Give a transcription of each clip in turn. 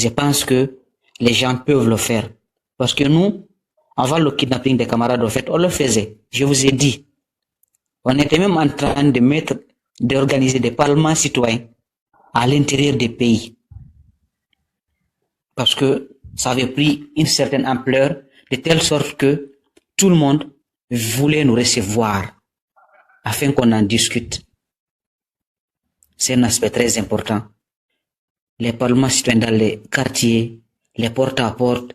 je pense que les gens peuvent le faire. Parce que nous, avant le kidnapping des camarades, en fait, on le faisait. Je vous ai dit. On était même en train d'organiser des parlements citoyens à l'intérieur des pays. Parce que ça avait pris une certaine ampleur, de telle sorte que tout le monde voulait nous recevoir afin qu'on en discute. C'est un aspect très important. Les parlements citoyens dans les quartiers, les porte-à-porte,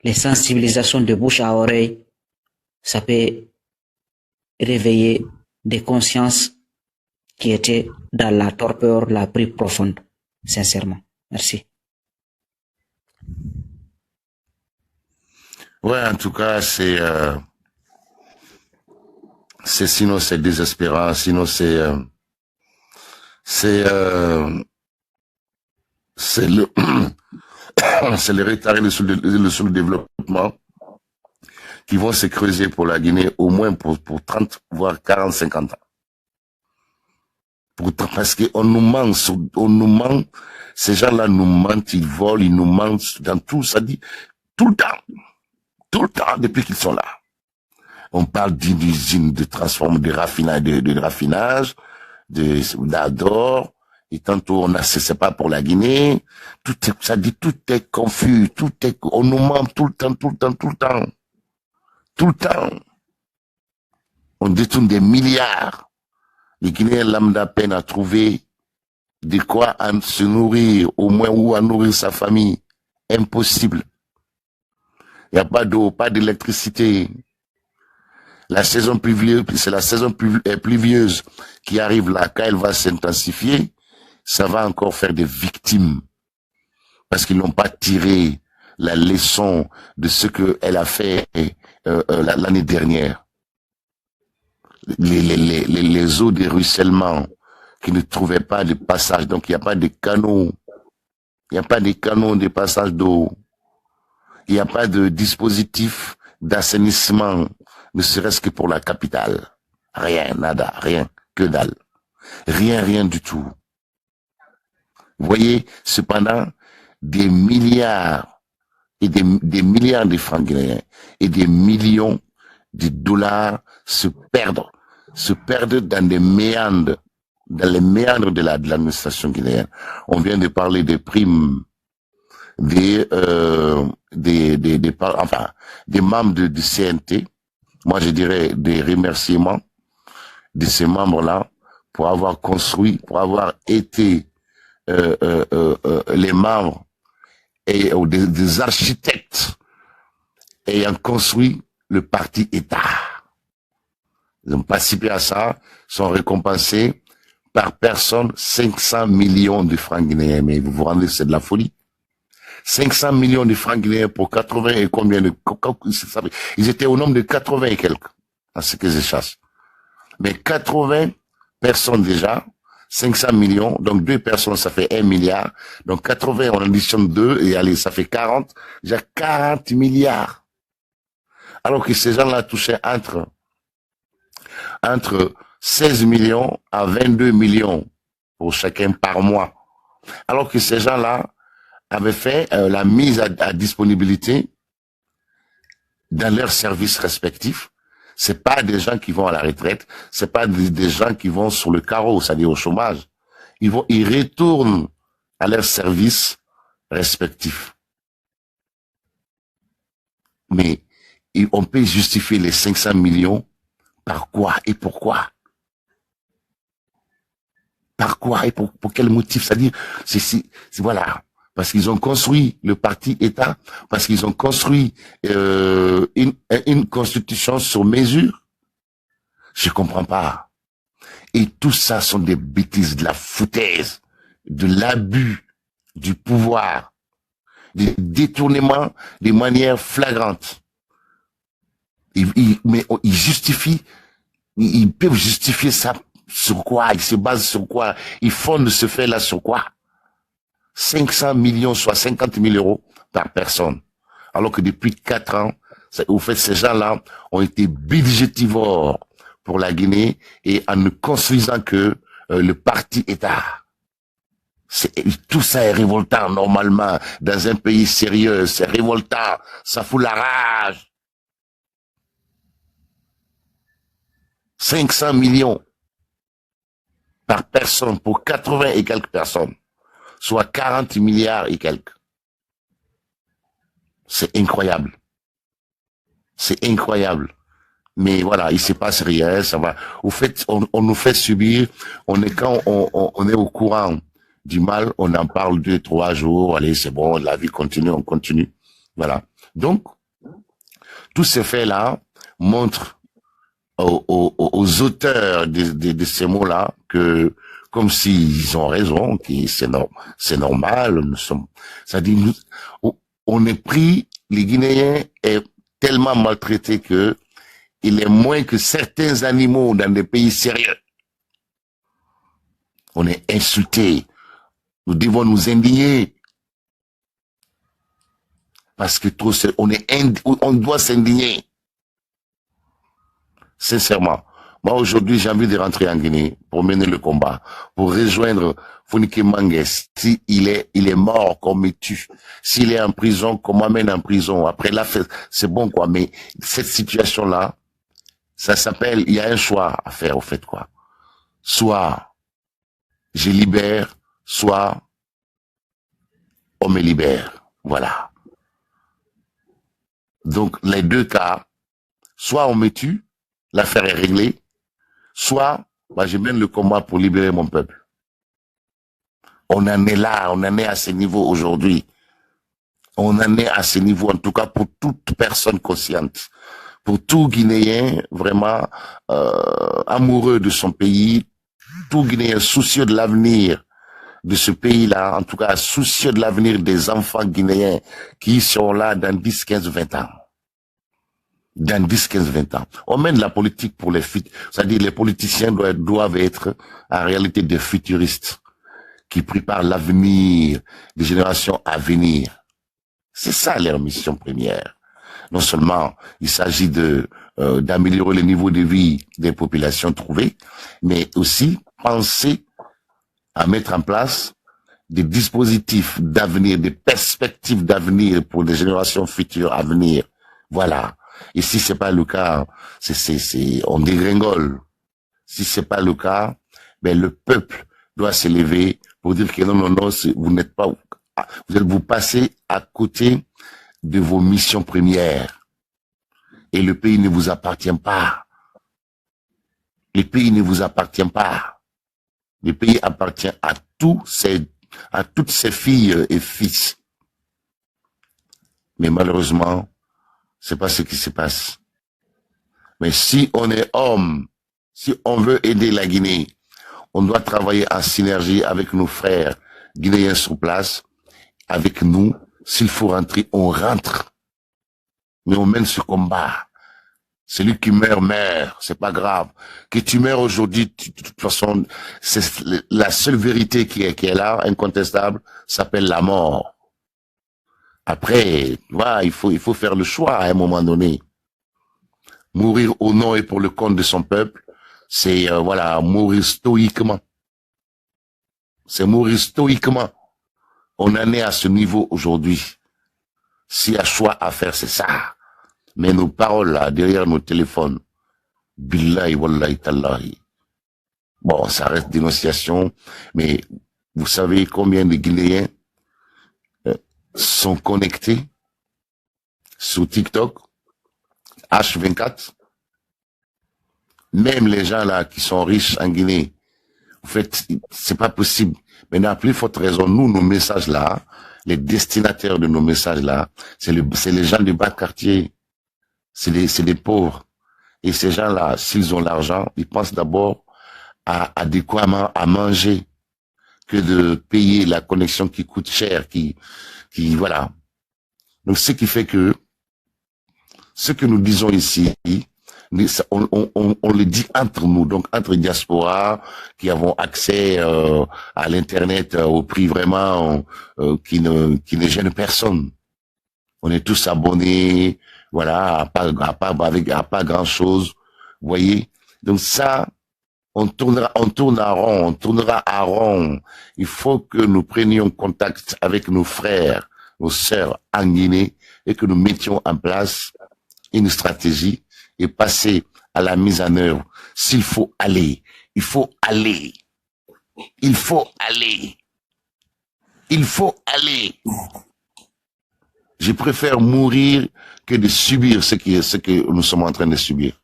les sensibilisations de bouche à oreille, ça peut réveiller des consciences qui étaient dans la torpeur la plus profonde, sincèrement. Merci. Ouais, en tout cas, sinon c'est désespérant, sinon c'est le c'est les retards le sous-développement qui vont se creuser pour la Guinée au moins pour 30 voire 40 50 ans. Parce qu'on nous ment, ces gens-là nous mentent, ils volent, ils nous mentent dans tout, ça dit tout le temps depuis qu'ils sont là. On parle d'une usine de raffinage, d'or, et tantôt on a, c'est pas pour la Guinée, ça dit tout est confus, on nous ment tout le temps. On détourne des milliards. Les Guinéens lambda peinent à trouver de quoi se nourrir, au moins, ou à nourrir sa famille. Impossible. Il n'y a pas d'eau, pas d'électricité. La saison pluvieuse, c'est la saison pluvieuse qui arrive là. Quand elle va s'intensifier, ça va encore faire des victimes. Parce qu'ils n'ont pas tiré la leçon de ce qu'elle a fait l'année dernière. Les eaux de ruissellement qui ne trouvaient pas de passage. Donc, il n'y a pas de canaux. Il n'y a pas de canaux de passage d'eau. Il n'y a pas de dispositif d'assainissement, ne serait-ce que pour la capitale. Rien, nada, rien, que dalle. Rien du tout. Vous voyez, cependant, des milliards et des milliards de francs guinéens et des millions de dollars se perdent dans les méandres de l'administration guinéenne. On vient de parler des primes des membres du CNT. Moi, je dirais des remerciements de ces membres-là pour avoir été les membres et des architectes ayant construit le parti État. Ils ont participé à ça, sont récompensés par personne 500 millions de francs guinéens. Mais vous vous rendez, c'est de la folie. 500 millions de francs guinéens pour 80 et combien de... Ils étaient au nombre de 80 et quelques, à ce que je chasse. Mais 80 personnes déjà, 500 millions, donc 2 personnes, ça fait 1 milliard. Donc 80, on additionne 2, et allez, ça fait 40. Déjà 40 milliards. Alors que ces gens-là touchaient entre 16 millions à 22 millions pour chacun par mois. Alors que ces gens-là avaient fait la mise à disponibilité dans leurs services respectifs. C'est pas des gens qui vont à la retraite, c'est pas des gens qui vont sur le carreau, c'est-à-dire au chômage. Ils retournent à leurs services respectifs. Mais on peut justifier les 500 millions par quoi et pourquoi? Par quoi et pour quel motif? C'est-à-dire, voilà. Parce qu'ils ont construit le parti État, parce qu'ils ont construit une constitution sur mesure. Je comprends pas. Et tout ça sont des bêtises, de la foutaise, de l'abus du pouvoir, des détournements de manière flagrante. Mais ils justifient, ils peuvent justifier ça sur quoi? Ils se basent sur quoi? Ils fondent ce fait-là sur quoi? 500 millions, soit 50 000 euros par personne. Alors que depuis 4 ans, au fait, ces gens-là ont été budgétivores pour la Guinée et en ne construisant que le parti État. Tout ça est révoltant, normalement. Dans un pays sérieux, c'est révoltant. Ça fout la rage. 500 millions par personne pour 80 et quelques personnes, soit 40 milliards et quelques. C'est incroyable. C'est incroyable. Mais voilà, il se passe rien, ça va. Au fait, on nous fait subir, quand on est au courant du mal, on en parle 2-3 jours, allez, c'est bon, la vie continue, on continue. Voilà. Donc, tous ces faits-là montrent aux auteurs de ces mots-là que, comme s'ils ont raison, que c'est normal, nous sommes, ça dit, on est pris, les Guinéens est tellement maltraités que il est moins que certains animaux dans des pays sérieux. On est insultés. Nous devons nous indigner. Parce que on doit s'indigner. Sincèrement. Moi, aujourd'hui, j'ai envie de rentrer en Guinée pour mener le combat, pour rejoindre Fonike Manguès. Si il est mort, qu'on me tue. S'il est en prison, qu'on m'amène en prison. Après là, c'est bon, quoi. Mais cette situation-là, ça s'appelle, il y a un choix à faire, au fait, quoi. Soit je libère, soit on me libère. Voilà. Donc, les deux cas, soit on me tue, l'affaire est réglée, soit je mène le combat pour libérer mon peuple. On en est là, on en est à ce niveau aujourd'hui. On en est à ce niveau, en tout cas pour toute personne consciente. Pour tout Guinéen vraiment amoureux de son pays, tout Guinéen soucieux de l'avenir de ce pays-là, en tout cas soucieux de l'avenir des enfants guinéens qui sont là dans 10, 15, 20 ans. Dans 10, 15, 20 ans. On mène la politique pour les futurs. C'est-à-dire les politiciens doivent être en réalité des futuristes qui préparent l'avenir des générations à venir. C'est ça leur mission première. Non seulement il s'agit d'améliorer le niveau de vie des populations trouvées, mais aussi penser à mettre en place des dispositifs d'avenir, des perspectives d'avenir pour les générations futures à venir. Voilà. Et si c'est pas le cas, on dégringole. Si c'est pas le cas, le peuple doit s'élever pour dire que non, vous n'êtes pas, vous passez à côté de vos missions premières. Et le pays ne vous appartient pas. Le pays ne vous appartient pas. Le pays appartient à toutes ses filles et fils. Mais malheureusement, c'est pas ce qui se passe. Mais si on est homme, si on veut aider la Guinée, on doit travailler en synergie avec nos frères guinéens sur place, avec nous. S'il faut rentrer, on rentre. Mais on mène ce combat. Celui qui meurt, c'est pas grave. Que tu meurs aujourd'hui, de toute façon, c'est la seule vérité qui est là, incontestable, s'appelle la mort. Après, il faut faire le choix à un moment donné. Mourir au nom et pour le compte de son peuple, c'est mourir stoïquement. C'est mourir stoïquement. On en est à ce niveau aujourd'hui. S'il y a choix à faire, c'est ça. Mais nos paroles là, derrière nos téléphones, billahi wallahi tallahi. Bon, ça reste dénonciation, mais vous savez combien de Guinéens sont connectés sur TikTok, H24. Même les gens là qui sont riches en Guinée, en fait, c'est pas possible. Mais à plus forte raison, nous, nos messages là, les destinataires de nos messages là, c'est les gens du bas de quartier. C'est des pauvres. Et ces gens-là, s'ils ont l'argent, ils pensent d'abord adéquatement à manger que de payer la connexion qui coûte cher, voilà. Donc, ce qui fait que ce que nous disons ici, on le dit entre nous, donc entre diaspora qui avons accès à l'internet au prix vraiment qui ne gêne personne. On est tous abonnés, voilà, à pas grand chose, vous voyez. Donc ça, on tournera à rond. Il faut que nous prenions contact avec nos frères, nos sœurs en Guinée et que nous mettions en place une stratégie et passer à la mise en œuvre. S'il faut aller, il faut aller. Il faut aller. Il faut aller. Je préfère mourir que de subir ce que nous sommes en train de subir.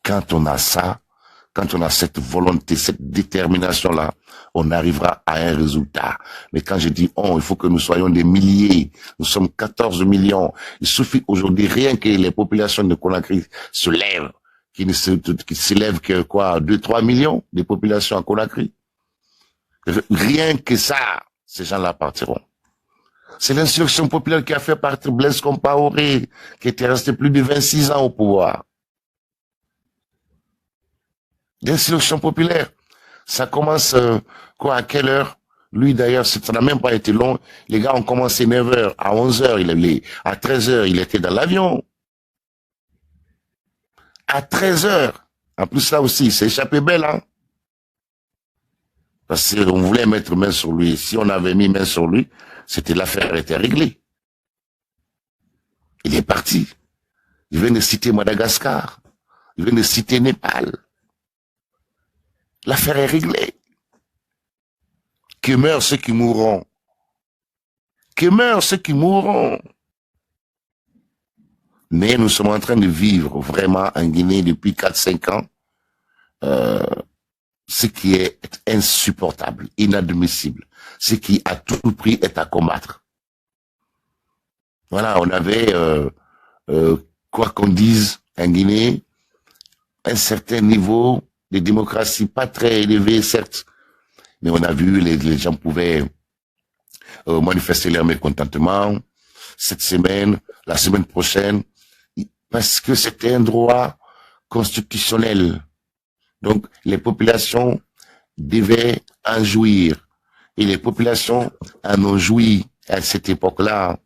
Quand on a ça, quand on a cette volonté, cette détermination-là, on arrivera à un résultat. Mais quand je dis on, il faut que nous soyons des milliers. Nous sommes 14 millions. Il suffit aujourd'hui rien que les populations de Conakry se lèvent, qui s'élèvent que quoi, 2-3 millions de populations à Conakry. Rien que ça, ces gens-là partiront. C'est l'insurrection populaire qui a fait partir Blaise Compaoré, qui était resté plus de 26 ans au pouvoir. L'insurrection populaire. Ça commence, quoi, à quelle heure? Lui, d'ailleurs, ça n'a même pas été long. Les gars ont commencé 9h, à 11h, à 13h, il était dans l'avion. À 13h. En plus, là aussi, il s'est échappé belle, hein. Parce qu'on voulait mettre main sur lui. Si on avait mis main sur lui, l'affaire était réglée. Il est parti. Il vient de citer Madagascar. Il vient de citer Népal. L'affaire est réglée. Que meurent ceux qui mourront. Que meurent ceux qui mourront. Mais nous sommes en train de vivre vraiment en Guinée depuis 4-5 ans. Ce qui est insupportable, inadmissible. Ce qui à tout prix est à combattre. Voilà, on avait, quoi qu'on dise en Guinée, un certain niveau de démocratie, pas très élevé, certes, mais on a vu les gens pouvaient manifester leur mécontentement cette semaine, la semaine prochaine, parce que c'était un droit constitutionnel. Donc, les populations devaient en jouir. Et les populations en ont joui à cette époque-là.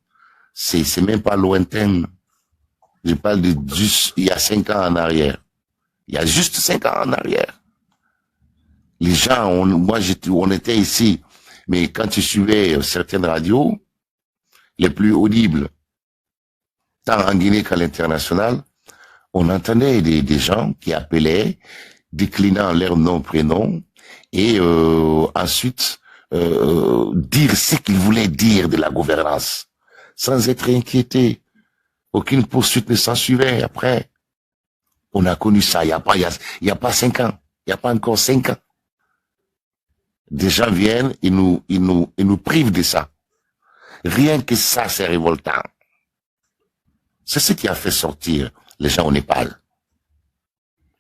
C'est même pas lointaine. Je parle de juste il y a 5 ans en arrière. Il y a juste 5 ans en arrière. Les gens, on était ici, mais quand tu suivais certaines radios, les plus audibles, tant en Guinée qu'à l'international, on entendait des gens qui appelaient, déclinant leur nom, prénom, et ensuite dire ce qu'ils voulaient dire de la gouvernance, sans être inquiétés. Aucune poursuite ne s'en suivait après. On a connu ça, il y a pas 5 ans, il n'y a pas encore 5 ans. Des gens viennent, ils nous privent de ça. Rien que ça, c'est révoltant. C'est ce qui a fait sortir les gens au Népal.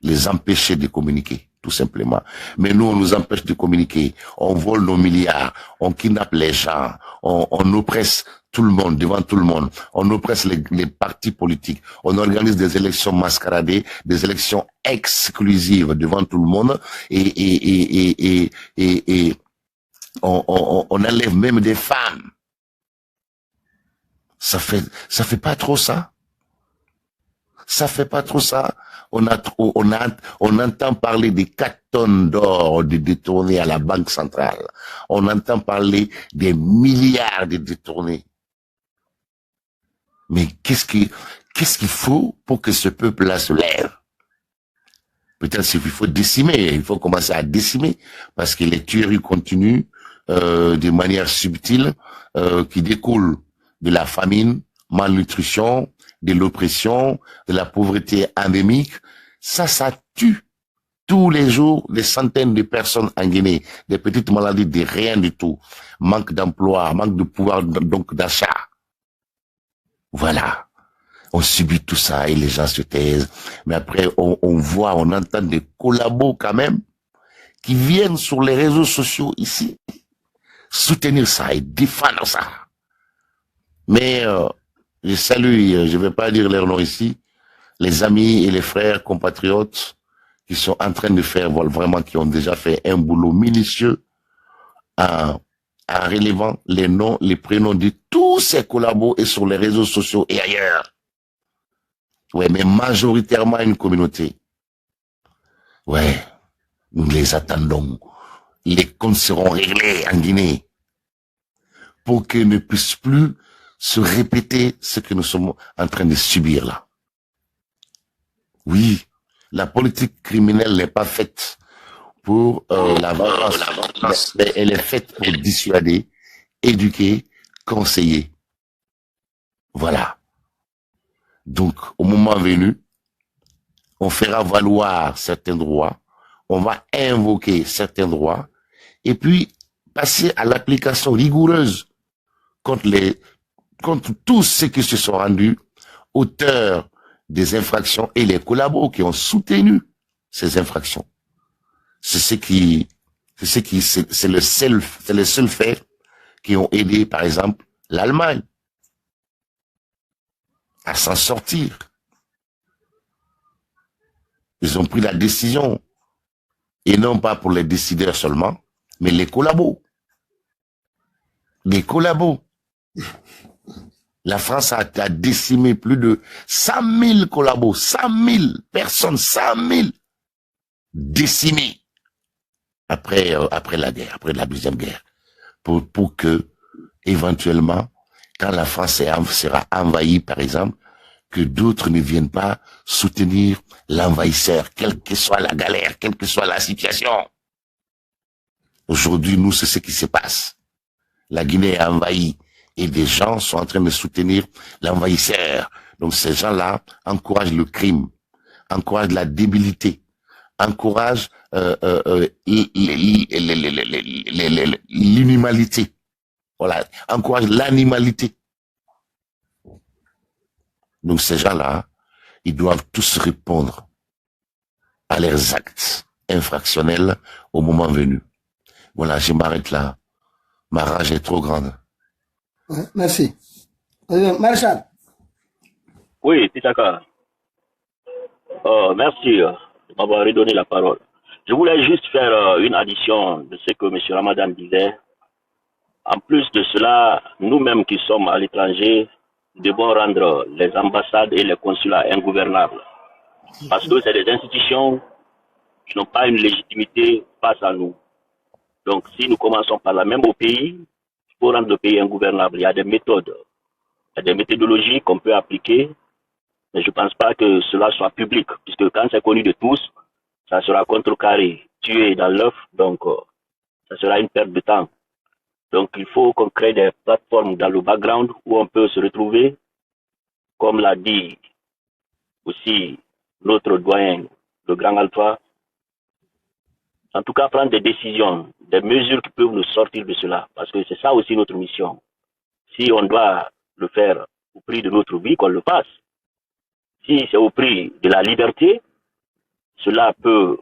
Les empêcher de communiquer, tout simplement. Mais nous, on nous empêche de communiquer. On vole nos milliards, on kidnappe les gens, on oppresse tout le monde, devant tout le monde. On oppresse les partis politiques. On organise des élections mascaradées, des élections exclusives devant tout le monde. Et on enlève même des femmes. Ça fait pas trop ça. Ça fait pas trop ça. On entend parler des 4 tonnes d'or de détournés à la Banque centrale. On entend parler des milliards de détournés. Mais qu'est-ce qu'il faut pour que ce peuple-là se lève? Peut-être qu'il faut décimer, il faut commencer à décimer, parce que les tueries continuent de manière subtile, qui découlent de la famine, malnutrition, de l'oppression, de la pauvreté endémique. Ça tue tous les jours des centaines de personnes en Guinée, des petites maladies, de rien du tout, manque d'emploi, manque de pouvoir donc d'achat. Voilà, on subit tout ça et les gens se taisent. Mais après, on voit, on entend des collabos quand même qui viennent sur les réseaux sociaux ici soutenir ça et défendre ça. Mais je salue, je ne vais pas dire leur nom ici, les amis et les frères compatriotes qui sont en train de faire, vraiment, qui ont déjà fait un boulot minutieux en relevant les noms, les prénoms de tous ces collabos et sur les réseaux sociaux et ailleurs. Ouais, mais majoritairement une communauté. Ouais, nous les attendons. Les comptes seront réglés en Guinée pour qu'ils ne puissent plus se répéter ce que nous sommes en train de subir là. Oui, la politique criminelle n'est pas faite pour la vengeance, mais elle est faite pour dissuader, éduquer, conseiller. Voilà. Donc, au moment venu, on fera valoir certains droits, on va invoquer certains droits, et puis passer à l'application rigoureuse contre tous ceux qui se sont rendus auteurs des infractions et les collabos qui ont soutenu ces infractions. C'est le seul fait qui ont aidé, par exemple, l'Allemagne à s'en sortir. Ils ont pris la décision, et non pas pour les décideurs seulement, mais les collabos. Les collabos. La France a décimé plus de 100 000 collabos, 100 000 personnes, 100 000 décimés après la guerre, après la Deuxième Guerre, pour que, éventuellement, quand la France sera envahie, par exemple, que d'autres ne viennent pas soutenir l'envahisseur, quelle que soit la galère, quelle que soit la situation. Aujourd'hui, nous, c'est ce qui se passe. La Guinée est envahie et des gens sont en train de soutenir l'envahisseur. Donc ces gens-là encouragent le crime, encouragent la débilité, encouragent l'inhumanité. Voilà, encouragent l'animalité. Donc ces gens-là, ils doivent tous répondre à leurs actes infractionnels au moment venu. Voilà, je m'arrête là. Ma rage est trop grande. Merci. Maréchal. Oui, Pitaka. Merci de m'avoir redonné la parole. Je voulais juste faire une addition de ce que M. Ramadan disait. En plus de cela, nous-mêmes qui sommes à l'étranger, devons rendre les ambassades et les consulats ingouvernables. Parce que c'est des institutions qui n'ont pas une légitimité face à nous. Donc, si nous commençons par là, même au pays, il faut rendre le pays ingouvernable. Il y a des méthodes, il y a des méthodologies qu'on peut appliquer, mais je ne pense pas que cela soit public, puisque quand c'est connu de tous, ça sera contrecarré, tué dans l'œuf, donc ça sera une perte de temps. Donc, il faut qu'on crée des plateformes dans le background où on peut se retrouver, comme l'a dit aussi notre doyen, le grand Alpha. En tout cas, prendre des décisions, des mesures qui peuvent nous sortir de cela. Parce que c'est ça aussi notre mission. Si on doit le faire au prix de notre vie, qu'on le fasse. Si c'est au prix de la liberté, cela peut,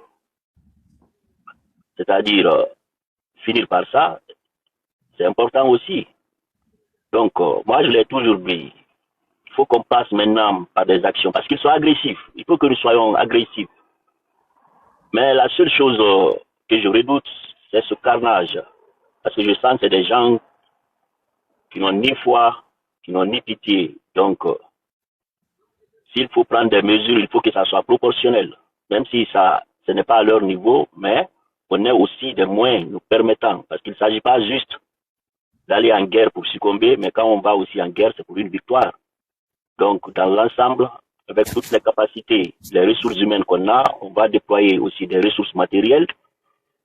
c'est-à-dire finir par ça. C'est important aussi. Donc, moi, je l'ai toujours dit. Il faut qu'on passe maintenant par des actions. Parce qu'ils sont agressifs. Il faut que nous soyons agressifs. Mais la seule chose que je redoute, c'est ce carnage. Parce que je sens que c'est des gens qui n'ont ni foi, qui n'ont ni pitié. Donc, s'il faut prendre des mesures, il faut que ça soit proportionnel. Même si ce n'est pas à leur niveau, mais on ait aussi des moyens nous permettant. Parce qu'il ne s'agit pas juste d'aller en guerre pour succomber, mais quand on va aussi en guerre, c'est pour une victoire. Donc, dans l'ensemble, avec toutes les capacités, les ressources humaines qu'on a, on va déployer aussi des ressources matérielles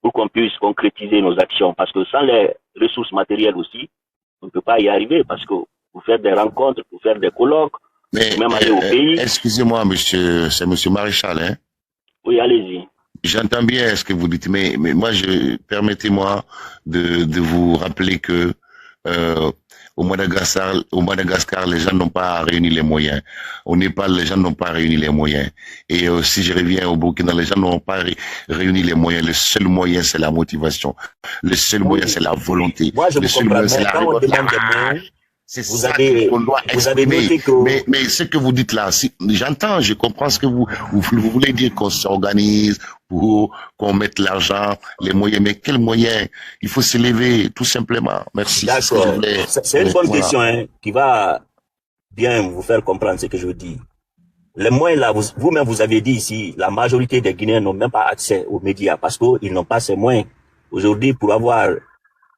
pour qu'on puisse concrétiser nos actions. Parce que sans les ressources matérielles aussi, on ne peut pas y arriver. Parce que pour faire des rencontres, pour faire des colloques, Mais, même aller au pays. Excusez-moi, monsieur, c'est monsieur Maréchal, hein? Oui, allez-y. J'entends bien ce que vous dites, mais moi, permettez-moi de vous rappeler que au Madagascar, les gens n'ont pas réuni les moyens. Au Népal, les gens n'ont pas réuni les moyens. Et si je reviens au Burkina, les gens n'ont pas réuni les moyens. Le seul moyen, c'est la motivation. Le seul moyen, c'est la volonté. Moi, je le vous seul comprends. moyen, c'est la Quand on demande des révolte. moyens, C'est vous ça avez, qu'on doit vous avez exprimer. noté que... Mais ce que vous dites là, j'entends, je comprends ce que vous voulez dire, qu'on s'organise pour qu'on mette l'argent, les moyens. Mais quels moyens? Il faut s'élever, tout simplement. Merci. D'accord. C'est une bonne question, hein, qui va bien vous faire comprendre ce que je dis. Les moyens là, vous-même vous avez dit ici, la majorité des Guinéens n'ont même pas accès aux médias parce qu'ils n'ont pas ces moyens. Aujourd'hui, pour avoir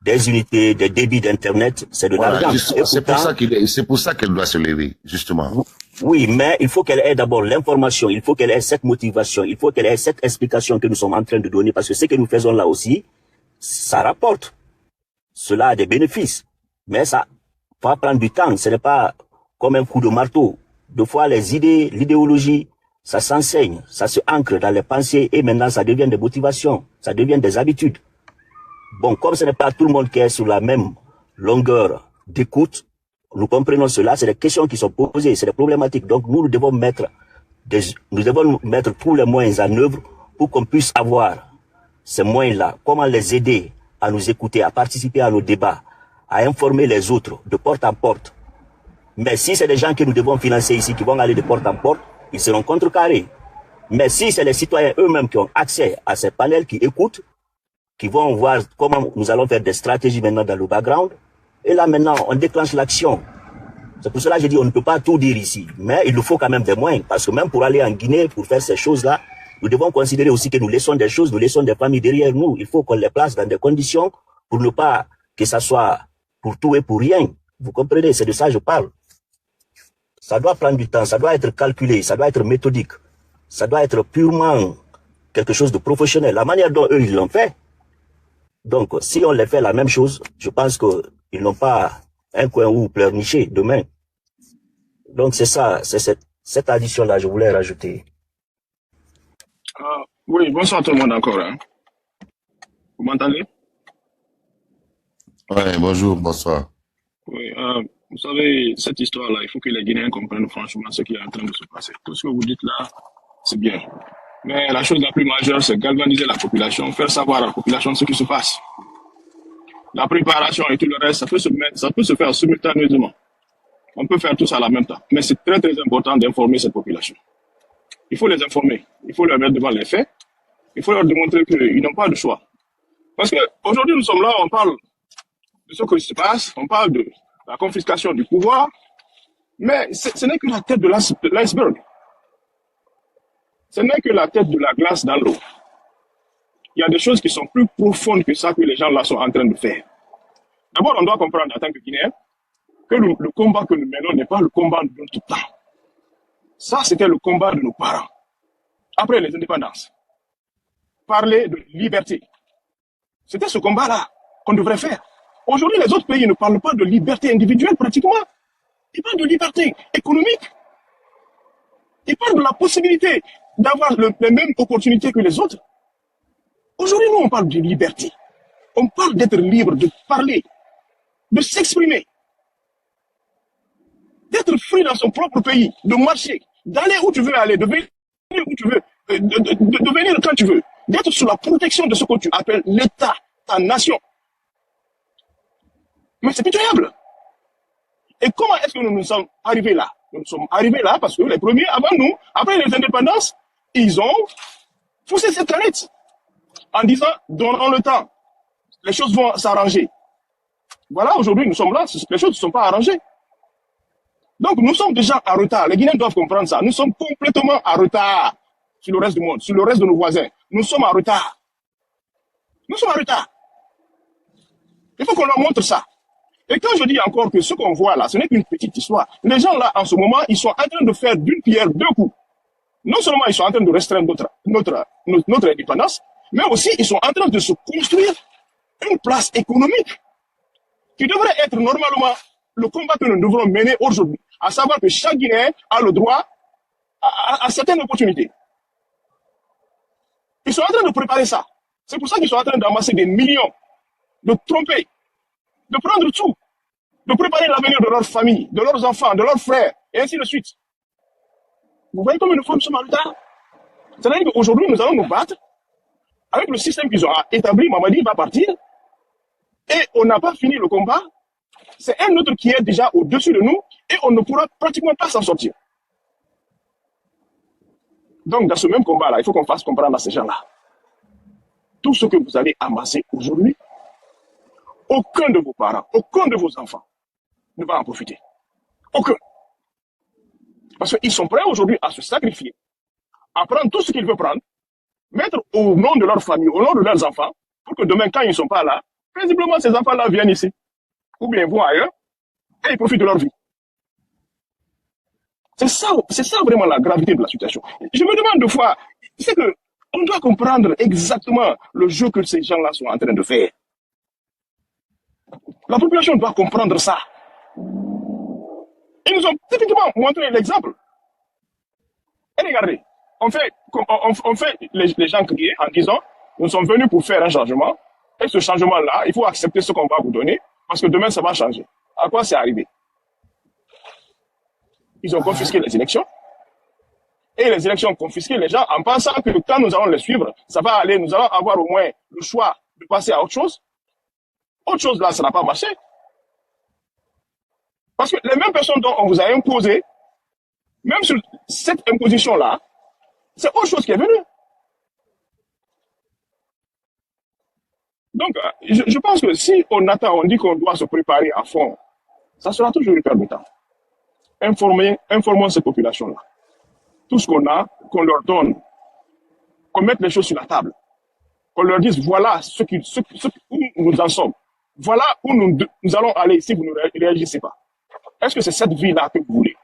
des unités, des débits d'internet, c'est de l'argent. C'est pour ça qu'elle doit se lever, justement. Oui, mais il faut qu'elle ait d'abord l'information, il faut qu'elle ait cette motivation, il faut qu'elle ait cette explication que nous sommes en train de donner, parce que ce que nous faisons là aussi, ça rapporte. Cela a des bénéfices. Mais ça va prendre du temps. Ce n'est pas comme un coup de marteau. Deux fois, les idées, l'idéologie, ça s'enseigne, ça se ancre dans les pensées et maintenant ça devient des motivations, ça devient des habitudes. Bon, comme ce n'est pas tout le monde qui est sur la même longueur d'écoute, nous comprenons cela, c'est des questions qui sont posées, c'est des problématiques. Donc nous devons mettre tous les moyens en œuvre pour qu'on puisse avoir ces moyens-là. Comment les aider à nous écouter, à participer à nos débats, à informer les autres de porte en porte. Mais si c'est des gens que nous devons financer ici, qui vont aller de porte en porte, ils seront contrecarrés. Mais si c'est les citoyens eux-mêmes qui ont accès à ces panels, qui écoutent, qui vont voir comment nous allons faire des stratégies maintenant dans le background, et là maintenant on déclenche l'action. C'est pour cela que j'ai dit on ne peut pas tout dire ici, mais il nous faut quand même des moyens, parce que même pour aller en Guinée, pour faire ces choses-là, nous devons considérer aussi que nous laissons des choses, nous laissons des familles derrière nous. Il faut qu'on les place dans des conditions pour ne pas que ça soit pour tout et pour rien. Vous comprenez, c'est de ça que je parle. Ça doit prendre du temps, ça doit être calculé, ça doit être méthodique, ça doit être purement quelque chose de professionnel. La manière dont eux, ils l'ont fait. Donc, si on les fait la même chose, je pense qu'ils n'ont pas un coin où pleurnicher demain. Donc, c'est ça, c'est cette addition-là, je voulais rajouter. Oui, bonsoir tout le monde encore. Hein. Vous m'entendez? Ouais, bonjour, bonsoir. Oui, vous savez, cette histoire-là, il faut que les Guinéens comprennent franchement ce qui est en train de se passer. Tout ce que vous dites là, c'est bien. Mais la chose la plus majeure, c'est galvaniser la population, faire savoir à la population ce qui se passe. La préparation et tout le reste, ça peut se faire simultanément. On peut faire tout ça en même temps. Mais c'est très très important d'informer cette population. Il faut les informer. Il faut leur mettre devant les faits. Il faut leur démontrer qu'ils n'ont pas de choix. Parce qu'aujourd'hui, nous sommes là, on parle de ce qui se passe, on parle de la confiscation du pouvoir, mais ce n'est que la tête de l'iceberg. Ce n'est que la tête de la glace dans l'eau. Il y a des choses qui sont plus profondes que ça que les gens là sont en train de faire. D'abord, on doit comprendre en tant que Guinéens que le combat que nous menons n'est pas le combat de notre temps. Ça, c'était le combat de nos parents. Après les indépendances. Parler de liberté. C'était ce combat-là qu'on devrait faire. Aujourd'hui, les autres pays ne parlent pas de liberté individuelle pratiquement. Ils parlent de liberté économique. Ils parlent de la possibilité d'avoir les mêmes opportunités que les autres. Aujourd'hui, nous, on parle de liberté. On parle d'être libre, de parler, de s'exprimer, d'être free dans son propre pays, de marcher, d'aller où tu veux aller, de venir où tu veux, de venir quand tu veux, d'être sous la protection de ce que tu appelles l'État, ta nation. Mais c'est pitoyable. Et comment est-ce que nous nous sommes arrivés là? Nous sommes arrivés là parce que les premiers avant nous, après les indépendances, ils ont poussé cette canette en disant, donnons le temps, les choses vont s'arranger. Voilà, aujourd'hui, nous sommes là, les choses ne sont pas arrangées. Donc, nous sommes déjà en retard. Les Guinéens doivent comprendre ça. Nous sommes complètement en retard sur le reste du monde, sur le reste de nos voisins. Nous sommes en retard. Nous sommes en retard. Il faut qu'on leur montre ça. Et quand je dis encore que ce qu'on voit là, ce n'est qu'une petite histoire. Les gens là, en ce moment, ils sont en train de faire d'une pierre deux coups. Non seulement ils sont en train de restreindre notre indépendance, mais aussi ils sont en train de se construire une place économique qui devrait être normalement le combat que nous devrons mener aujourd'hui, à savoir que chaque Guinéen a le droit à certaines opportunités. Ils sont en train de préparer ça. C'est pour ça qu'ils sont en train d'amasser des millions, de tromper, de prendre tout, de préparer l'avenir de leur famille, de leurs enfants, de leurs frères, et ainsi de suite. Vous voyez comme nous sommes en retard? C'est-à-dire qu'aujourd'hui, nous allons nous battre avec le système qu'ils ont établi. Mamadi va partir, et on n'a pas fini le combat. C'est un autre qui est déjà au-dessus de nous, et on ne pourra pratiquement pas s'en sortir. Donc, dans ce même combat-là, il faut qu'on fasse comprendre à ces gens-là. Tout ce que vous allez amasser aujourd'hui, aucun de vos parents, aucun de vos enfants ne va en profiter. Aucun. Parce qu'ils sont prêts aujourd'hui à se sacrifier, à prendre tout ce qu'ils veulent prendre, mettre au nom de leur famille, au nom de leurs enfants, pour que demain, quand ils ne sont pas là, paisiblement, ces enfants-là viennent ici, ou bien vont ailleurs, et ils profitent de leur vie. C'est ça vraiment la gravité de la situation. Je me demande deux fois, c'est que on doit comprendre exactement le jeu que ces gens-là sont en train de faire. La population doit comprendre ça. Ils nous ont typiquement montré l'exemple. Et regardez, on fait les gens crier en disant, nous sommes venus pour faire un changement, et ce changement-là, il faut accepter ce qu'on va vous donner, parce que demain, ça va changer. À quoi c'est arrivé? Ils ont confisqué les élections, et les élections confisquées, les gens, en pensant que quand nous allons les suivre, ça va aller, nous allons avoir au moins le choix de passer à autre chose. Autre chose là, ça n'a pas marché. Parce que les mêmes personnes dont on vous a imposé, même sur cette imposition-là, c'est autre chose qui est venue. Donc, je pense que si on attend, on dit qu'on doit se préparer à fond, ça sera toujours une perte de temps. Informons ces populations-là. Tout ce qu'on a, qu'on leur donne, qu'on mette les choses sur la table, qu'on leur dise voilà où nous en sommes, voilà où nous allons aller si vous ne réagissez pas. Est-ce que c'est cette vie-là que vous voulez?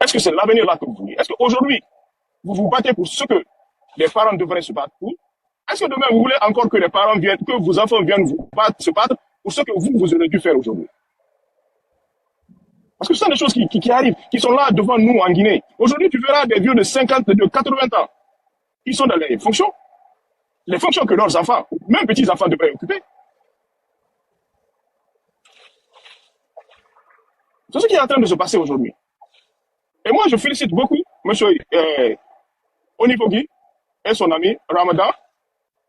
Est-ce que c'est l'avenir-là que vous voulez? Est-ce qu'aujourd'hui, vous vous battez pour ce que les parents devraient se battre pour? Est-ce que demain, vous voulez encore que les parents viennent, que vos enfants viennent se battre pour ce que vous aurez dû faire aujourd'hui? Parce que ce sont des choses qui arrivent, qui sont là devant nous en Guinée. Aujourd'hui, tu verras des vieux de 50, de 80 ans. Ils sont dans les fonctions que leurs enfants, même petits-enfants, devraient occuper. C'est ce qui est en train de se passer aujourd'hui. Et moi, je félicite beaucoup M. Onifogui et son ami Ramadan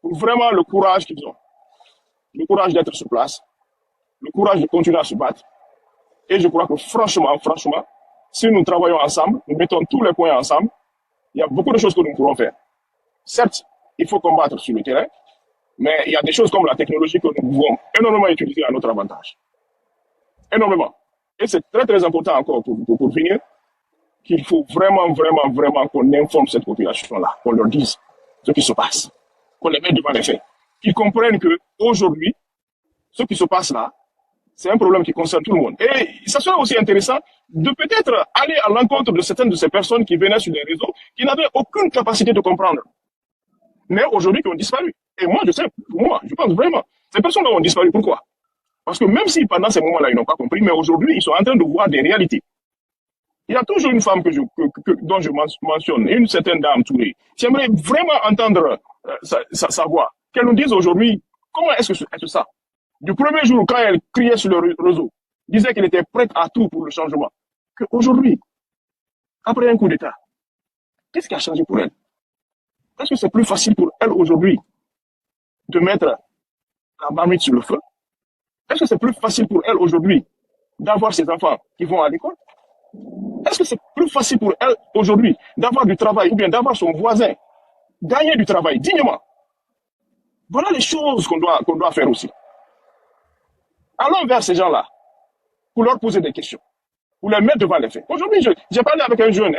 pour vraiment le courage qu'ils ont. Le courage d'être sur place, le courage de continuer à se battre. Et je crois que franchement, si nous travaillons ensemble, nous mettons tous les points ensemble, il y a beaucoup de choses que nous pourrons faire. Certes, il faut combattre sur le terrain, mais il y a des choses comme la technologie que nous pouvons énormément utiliser à notre avantage. Énormément. Et c'est très, très important encore pour finir, qu'il faut vraiment qu'on informe cette population-là, qu'on leur dise ce qui se passe, qu'on les mette devant les faits, qu'ils comprennent que aujourd'hui, ce qui se passe là, c'est un problème qui concerne tout le monde. Et ça serait aussi intéressant de peut-être aller à l'encontre de certaines de ces personnes qui venaient sur les réseaux, qui n'avaient aucune capacité de comprendre, mais aujourd'hui qui ont disparu. Et moi, je pense vraiment, ces personnes-là ont disparu. Pourquoi? Parce que même si pendant ces moments-là, ils n'ont pas compris, mais aujourd'hui, ils sont en train de voir des réalités. Il y a toujours une femme dont je mentionne, une certaine dame Touré. J'aimerais vraiment entendre sa voix. Qu'elle nous dise aujourd'hui, comment est-ce que c'est ça? Du premier jour, quand elle criait sur le réseau, disait qu'elle était prête à tout pour le changement. Qu'aujourd'hui, après un coup d'État, qu'est-ce qui a changé pour elle? Est-ce que c'est plus facile pour elle aujourd'hui de mettre la marmite sur le feu? Est-ce que c'est plus facile pour elle aujourd'hui d'avoir ses enfants qui vont à l'école? Est-ce que c'est plus facile pour elle aujourd'hui d'avoir du travail ou bien d'avoir son voisin gagner du travail dignement? Voilà les choses qu'on doit faire aussi. Allons vers ces gens-là pour leur poser des questions, pour les mettre devant les faits. Aujourd'hui, j'ai parlé avec un jeune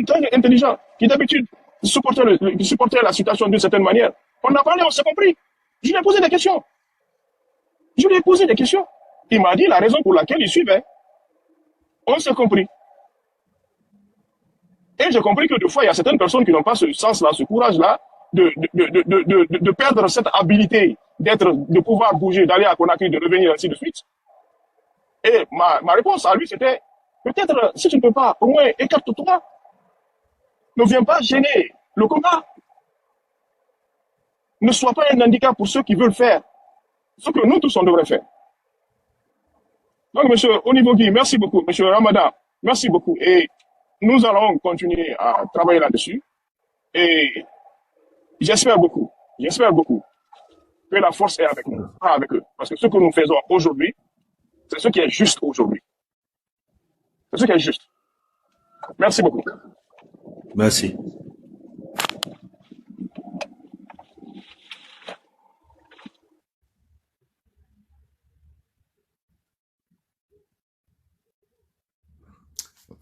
très intelligent, qui d'habitude supportait la situation d'une certaine manière. On a parlé, on s'est compris. Je lui ai posé des questions. Il m'a dit la raison pour laquelle il suivait. On s'est compris. Et j'ai compris que des fois, il y a certaines personnes qui n'ont pas ce sens-là, ce courage-là, de perdre cette habilité de pouvoir bouger, d'aller à Conakry, de revenir, ainsi de suite. Et ma réponse à lui, c'était, peut-être, si tu ne peux pas, au moins, écarte-toi. Ne viens pas gêner le combat. Ne sois pas un handicap pour ceux qui veulent faire ce que nous tous on devrait faire. Donc, monsieur Onifogui, merci beaucoup. Monsieur Ramadan, merci beaucoup. Et nous allons continuer à travailler là-dessus. Et j'espère beaucoup que la force est avec nous, pas avec eux. Parce que ce que nous faisons aujourd'hui, c'est ce qui est juste aujourd'hui. C'est ce qui est juste. Merci beaucoup. Merci.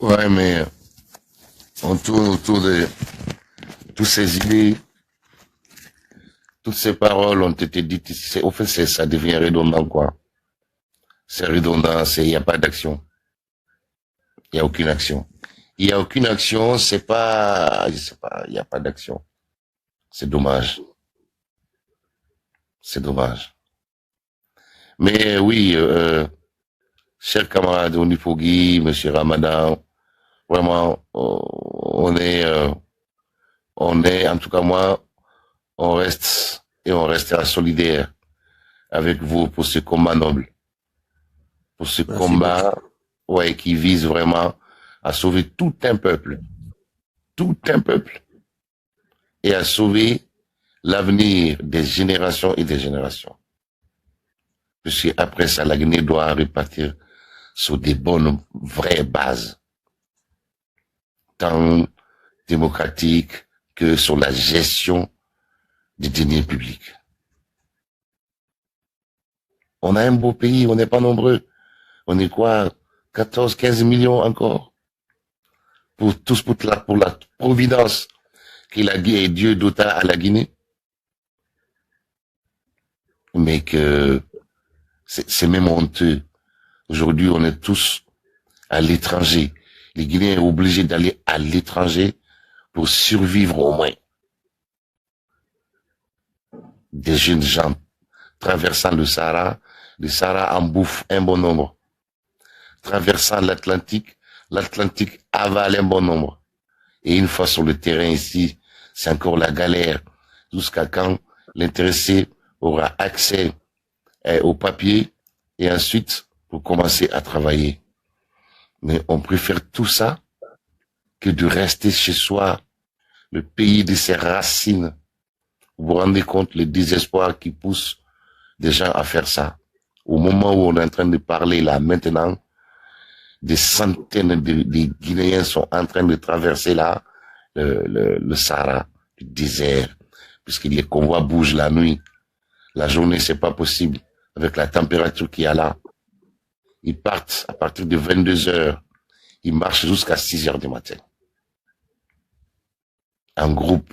Ouais, mais on tourne autour de toutes ces idées, toutes ces paroles ont été dites. Au fait, ça devient redondant, quoi. C'est redondant, il n'y a pas d'action. Il n'y a aucune action. Il n'y a aucune action, je sais pas, il n'y a pas d'action. C'est dommage. C'est dommage. Mais oui, chers camarades Onipogui, Monsieur Ramadan, vraiment, en tout cas moi, on reste et on restera solidaire avec vous pour ce combat noble, pour ce Merci combat, ouais, qui vise vraiment à sauver tout un peuple, et à sauver l'avenir des générations et des générations. Puisque après ça, la Guinée doit repartir sur des bonnes, vraies bases, tant démocratiques que sur la gestion des deniers publics. On a un beau pays, on n'est pas nombreux. On est quoi, 14, 15 millions encore? Pour la providence qu'il a dit et Dieu dota à la Guinée. Mais que c'est même honteux. Aujourd'hui, on est tous à l'étranger. Les Guinéens sont obligés d'aller à l'étranger pour survivre au moins. Des jeunes gens traversant le Sahara en bouffe un bon nombre. Traversant l'Atlantique avale un bon nombre. Et une fois sur le terrain ici, c'est encore la galère. Jusqu'à quand l'intéressé aura accès au papier et ensuite pour commencer à travailler. Mais on préfère tout ça que de rester chez soi, le pays de ses racines. Vous vous rendez compte le désespoir qui pousse des gens à faire ça. Au moment où on est en train de parler là maintenant, des centaines de Guinéens sont en train de traverser là le Sahara, le désert, puisque les convois bougent la nuit. La journée, c'est pas possible avec la température qu'il y a là. Ils partent à partir de 22 heures. Ils marchent jusqu'à 6 heures du matin. En groupe.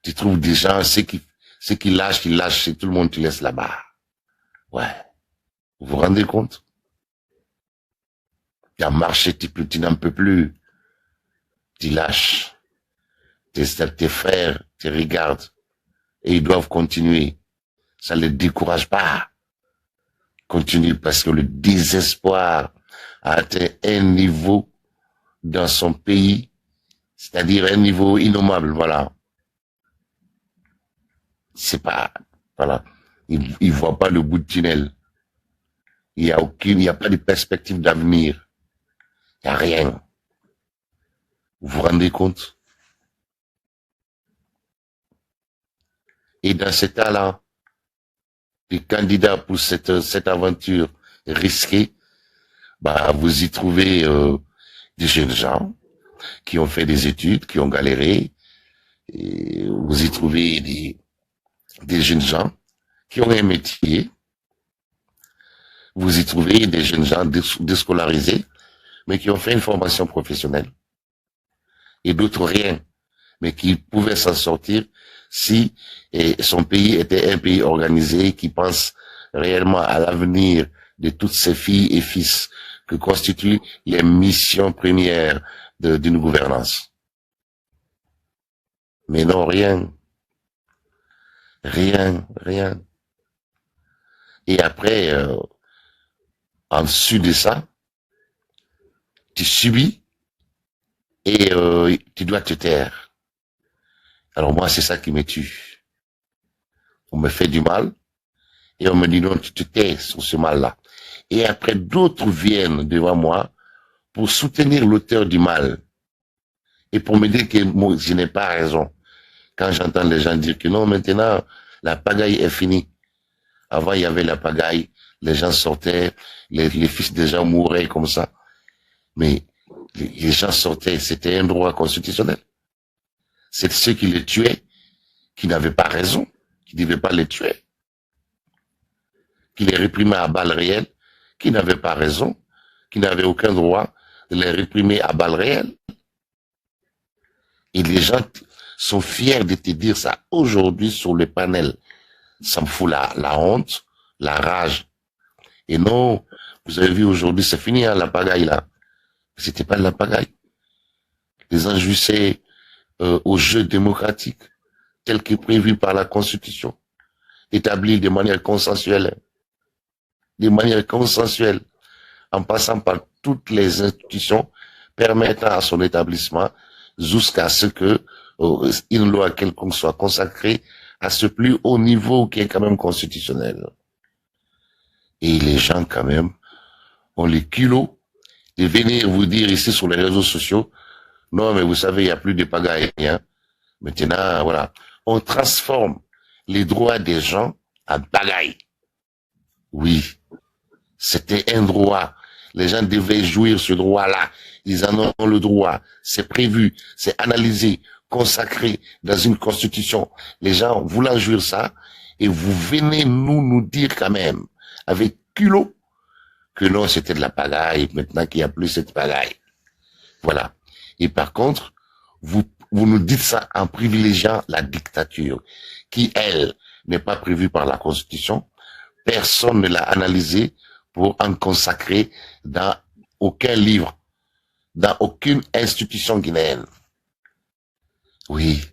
Tu trouves des gens, ceux qui lâchent, ils lâchent, et tout le monde te laisse là-bas. Ouais. Vous vous rendez compte? Tu as marché, tu n'en peux plus. Tu lâches. Tes frères te regardent. Et ils doivent continuer. Ça ne les décourage pas. Continue parce que le désespoir a atteint un niveau dans son pays, c'est-à-dire un niveau innommable, voilà. C'est pas, voilà. Il voit pas le bout du tunnel. Il y a pas de perspective d'avenir. Il y a rien. Vous vous rendez compte? Et dans cet état-là, les candidats pour cette aventure risquée, bah, vous y trouvez des jeunes gens qui ont fait des études, qui ont galéré. Et vous y trouvez des jeunes gens qui ont un métier. Vous y trouvez des jeunes gens déscolarisés, mais qui ont fait une formation professionnelle. Et d'autres rien, mais qui pouvaient s'en sortir si son pays était un pays organisé qui pense réellement à l'avenir de toutes ces filles et fils que constituent les missions premières d'une gouvernance. Mais non, rien. Rien. Et après, en dessous de ça, tu subis et tu dois te taire. Alors moi, c'est ça qui me tue. On me fait du mal et on me dit non, tu te tais sur ce mal-là. Et après, d'autres viennent devant moi pour soutenir l'auteur du mal et pour me dire que moi, je n'ai pas raison. Quand j'entends les gens dire que non, maintenant, la pagaille est finie. Avant, il y avait la pagaille, les gens sortaient, les fils des gens mouraient comme ça. Mais les gens sortaient, c'était un droit constitutionnel. C'est ceux qui les tuaient, qui n'avaient pas raison, qui ne devaient pas les tuer, qui les réprimaient à balles réelles, qui n'avaient pas raison, qui n'avaient aucun droit de les réprimer à balles réelles. Et les gens sont fiers de te dire ça aujourd'hui sur le panel. Ça me fout la honte, la rage. Et non, vous avez vu aujourd'hui, c'est fini, hein, la pagaille là. C'était pas de la pagaille. Les gens jouissaient au jeu démocratique tel que prévu par la Constitution, établi de manière consensuelle, en passant par toutes les institutions permettant à son établissement jusqu'à ce que une loi quelconque soit consacrée à ce plus haut niveau qui est quand même constitutionnel. Et les gens quand même ont les kilos de venir vous dire ici sur les réseaux sociaux, non mais vous savez, il n'y a plus de pagaille. Hein. Maintenant, voilà, on transforme les droits des gens en pagaille. Oui, c'était un droit. Les gens devaient jouir ce droit-là. Ils en ont le droit. C'est prévu, c'est analysé, consacré dans une constitution. Les gens voulant jouir ça, et vous venez nous dire quand même, avec culot, que non, c'était de la pagaille, maintenant qu'il n'y a plus cette pagaille. Voilà. Et par contre, vous nous dites ça en privilégiant la dictature, qui, elle, n'est pas prévue par la Constitution. Personne ne l'a analysée pour en consacrer dans aucun livre, dans aucune institution guinéenne. Oui,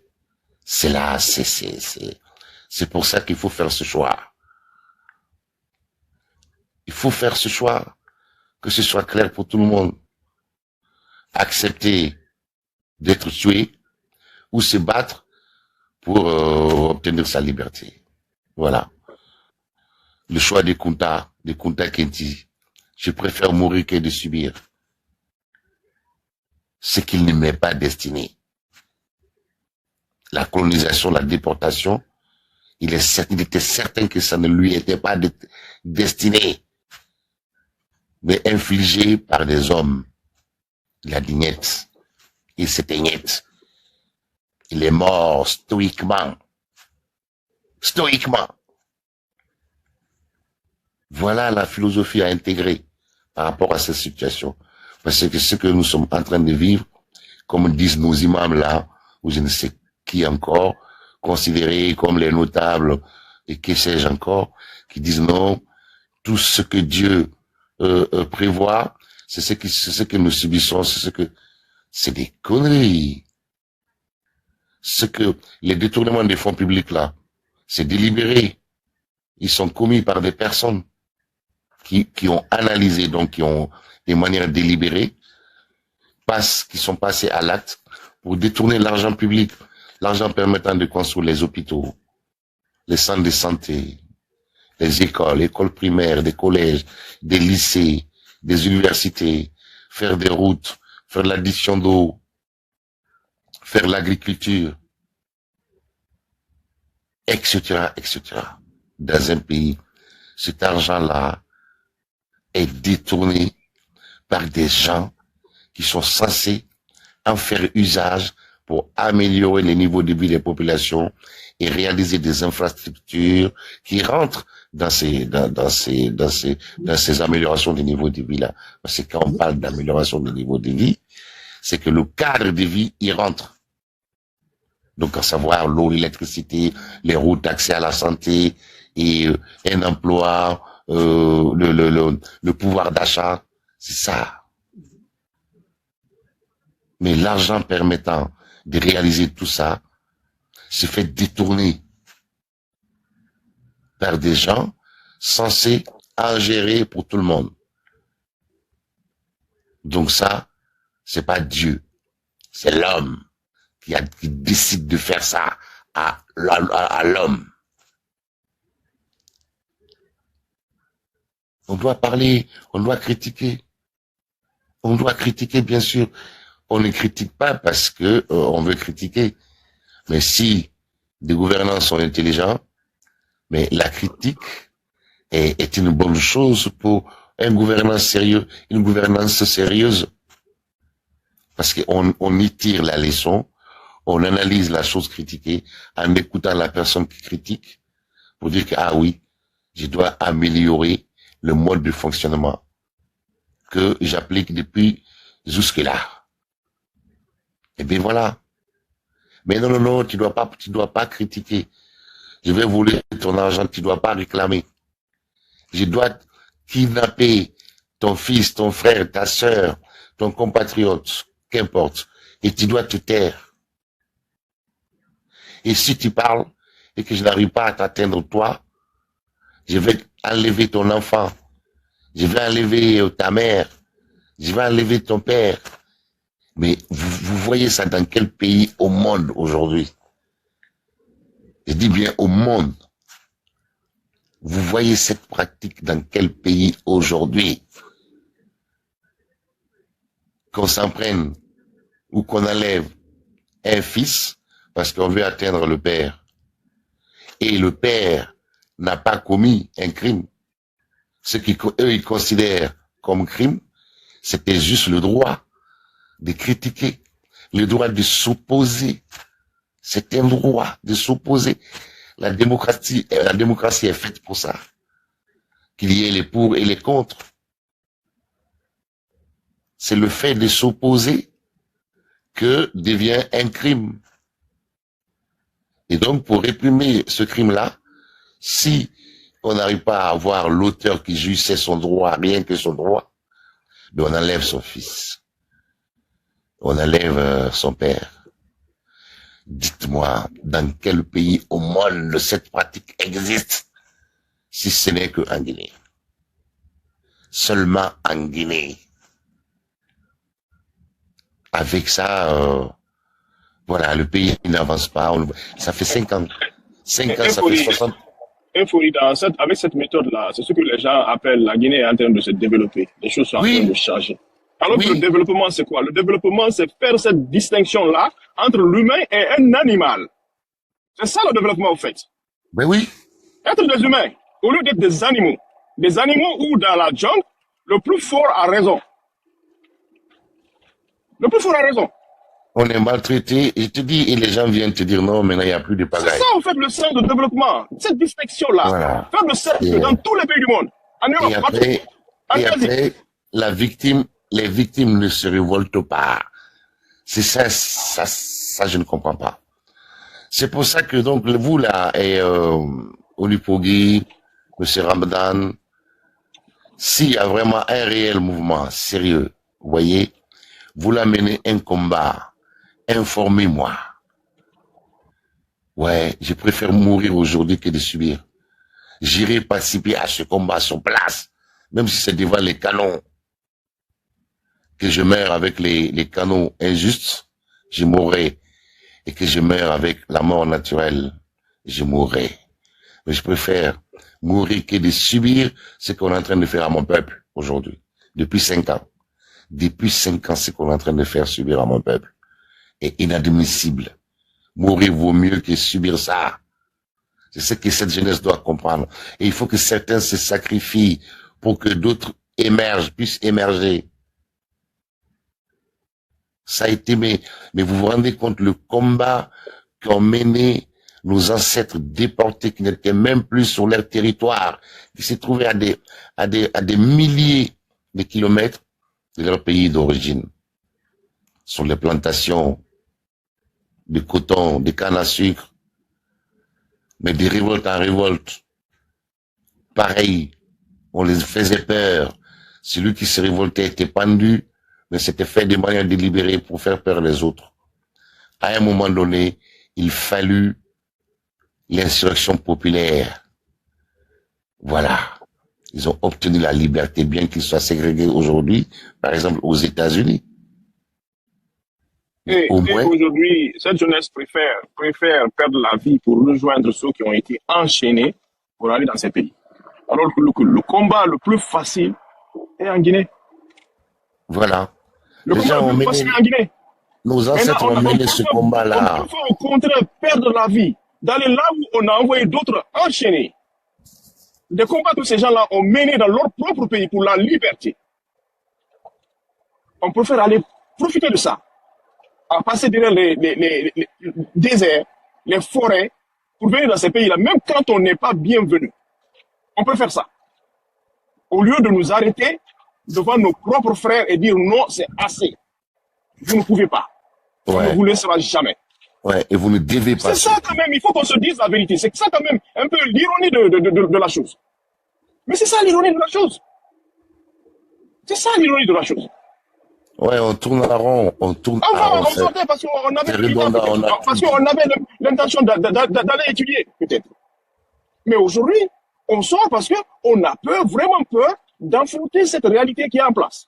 c'est là, c'est pour ça qu'il faut faire ce choix. Il faut faire ce choix, que ce soit clair pour tout le monde. Accepter d'être tué ou se battre pour obtenir sa liberté. Voilà. Le choix des Kunta Kenti. Je préfère mourir que de subir ce qu'il ne m'est pas destiné. La colonisation, la déportation, il était certain que ça ne lui était pas destiné, mais infligé par des hommes. Il a dit niet. Il s'était niet. Il est mort stoïquement. Stoïquement. Voilà la philosophie à intégrer par rapport à cette situation. Parce que ce que nous sommes en train de vivre, comme disent nos imams là, ou je ne sais qui encore, considérés comme les notables, et que sais-je encore, qui disent non, tout ce que Dieu prévoit, c'est ce que nous subissons, c'est des conneries. Ce que les détournements des fonds publics là, c'est délibéré. Ils sont commis par des personnes qui ont analysé, donc qui ont de manière délibérée, qui sont passés à l'acte pour détourner l'argent public, l'argent permettant de construire les hôpitaux, les centres de santé, les écoles primaires, des collèges, des lycées, des universités, faire des routes, faire l'addition d'eau, faire l'agriculture, etc., etc. Dans un pays, cet argent-là est détourné par des gens qui sont censés en faire usage pour améliorer les niveaux de vie des populations et réaliser des infrastructures qui rentrent dans ces améliorations des niveaux de vie là. Parce que quand on parle d'amélioration des niveaux de vie, c'est que le cadre de vie y rentre. Donc, à savoir l'eau, l'électricité, les routes, accès à la santé et un emploi, le pouvoir d'achat, c'est ça. Mais l'argent permettant de réaliser tout ça se fait détourner par des gens censés en gérer pour tout le monde. Donc ça, c'est pas Dieu, c'est l'homme qui décide de faire ça à l'homme. On doit parler, on doit critiquer. On doit critiquer, bien sûr. On ne critique pas parce que on veut critiquer. Mais si des gouvernants sont intelligents, mais la critique est une bonne chose pour un gouvernement sérieux, une gouvernance sérieuse. Parce qu'on y tire la leçon, on analyse la chose critiquée en écoutant la personne qui critique pour dire que, ah oui, je dois améliorer le mode de fonctionnement que j'applique depuis Jusque-là. Et bien voilà. Mais non, non, non, tu dois pas critiquer. Je vais voler ton argent, tu dois pas réclamer. Je dois kidnapper ton fils, ton frère, ta sœur, ton compatriote, qu'importe. Et tu dois te taire. Et si tu parles et que je n'arrive pas à t'atteindre toi, je vais enlever ton enfant. Je vais enlever ta mère. Je vais enlever ton père. Mais vous voyez ça dans quel pays au monde aujourd'hui? Je dis bien au monde. Vous voyez cette pratique dans quel pays aujourd'hui? Qu'on s'en prenne ou qu'on enlève un fils parce qu'on veut atteindre le père. Et le père n'a pas commis un crime. Ce qu'eux ils considèrent comme crime, c'était juste le droit de critiquer, le droit de s'opposer. C'est un droit de s'opposer. La démocratie est faite pour ça. Qu'il y ait les pour et les contre. C'est le fait de s'opposer que devient un crime. Et donc, pour réprimer ce crime-là, si on n'arrive pas à avoir l'auteur qui jouissait son droit, rien que son droit, ben on enlève son fils. On enlève son père. Dites-moi, dans quel pays au monde cette pratique existe, si ce n'est qu'en Guinée? Seulement en Guinée. Avec ça, voilà, le pays n'avance pas. Ça fait 5 ans. 5 ans, ça fait 60. Avec cette méthode-là, c'est ce que les gens appellent la Guinée est en train de se développer. Les choses sont en train de changer. Alors que le développement, c'est quoi? Le développement, c'est faire cette distinction-là entre l'humain et un animal. C'est ça le développement, en fait. Ben oui. Être des humains, au lieu d'être des animaux. Des animaux où, dans la jungle, le plus fort a raison. Le plus fort a raison. On est maltraité, et je te dis, et les gens viennent te dire non, maintenant il n'y a plus de pagaille. C'est ça, en fait, le sens de développement. Cette distinction-là. Voilà. Faire le cercle dans tous les pays du monde. En Europe, et après, les victimes ne se révoltent pas. C'est ça, je ne comprends pas. C'est pour ça que, donc, vous, là, et Olupogui, M. Ramadan, s'il y a vraiment un réel mouvement sérieux, vous voyez, vous l'amenez un combat. Informez-moi. Ouais, je préfère mourir aujourd'hui que de subir. J'irai participer à ce combat sur place, même si c'est devant les canons. Que je meurs avec les canons injustes, je mourrai. Et que je meurs avec la mort naturelle, je mourrai. Mais je préfère mourir que de subir ce qu'on est en train de faire à mon peuple aujourd'hui. Depuis 5 ans. Depuis 5 ans, ce qu'on est en train de faire subir à mon peuple est inadmissible. Mourir vaut mieux que subir ça. C'est ce que cette jeunesse doit comprendre. Et il faut que certains se sacrifient pour que d'autres puissent émerger. Ça a été, mais vous vous rendez compte le combat qu'ont mené nos ancêtres déportés qui n'étaient même plus sur leur territoire, qui se trouvaient à des milliers de kilomètres de leur pays d'origine, sur les plantations de coton, de canne à sucre, mais de révolte en révolte. Pareil, on les faisait peur. Celui qui se révoltait était pendu, mais c'était fait de manière délibérée pour faire peur les autres. À un moment donné, il fallut l'insurrection populaire. Voilà. Ils ont obtenu la liberté, bien qu'ils soient ségrégés aujourd'hui, par exemple aux États-Unis. Et aujourd'hui, cette jeunesse préfère perdre la vie pour rejoindre ceux qui ont été enchaînés pour aller dans ces pays. Alors que le combat le plus facile est en Guinée. Voilà. Le combat le plus facile est en Guinée. Nos ancêtres ont mené ce combat-là. On peut au contraire perdre la vie, d'aller là où on a envoyé d'autres enchaînés. Des combats que ces gens-là ont menés dans leur propre pays pour la liberté. On préfère aller profiter de ça, à passer derrière les déserts, les forêts, pour venir dans ces pays-là, même quand on n'est pas bienvenu. On peut faire ça. Au lieu de nous arrêter devant nos propres frères et dire non, c'est assez. Vous ne pouvez pas. On ne vous laissera jamais. Ouais, et vous ne devez pas. C'est ça quand même, il faut qu'on se dise la vérité. C'est ça quand même un peu l'ironie de la chose. Mais c'est ça l'ironie de la chose. C'est ça l'ironie de la chose. Ouais, on tourne à rond, on tourne à rond. On sortait parce qu'on avait l'intention d'aller étudier, peut-être. Mais aujourd'hui, on sort parce qu'on a peur, vraiment peur, d'affronter cette réalité qui est en place.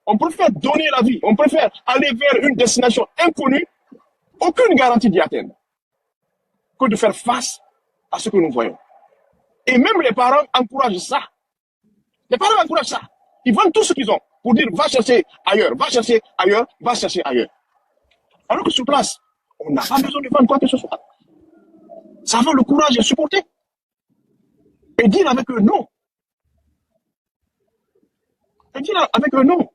On préfère donner la vie, on préfère aller vers une destination inconnue, aucune garantie d'y atteindre, que de faire face à ce que nous voyons. Et même les parents encouragent ça. Les parents encouragent ça. Ils vendent tout ce qu'ils ont pour dire va chercher ailleurs, va chercher ailleurs, va chercher ailleurs. Alors que sur place, on n'a pas besoin de vendre quoi que ce soit. Ça va le courage de supporter. Et dire avec eux non. Et dire avec eux non.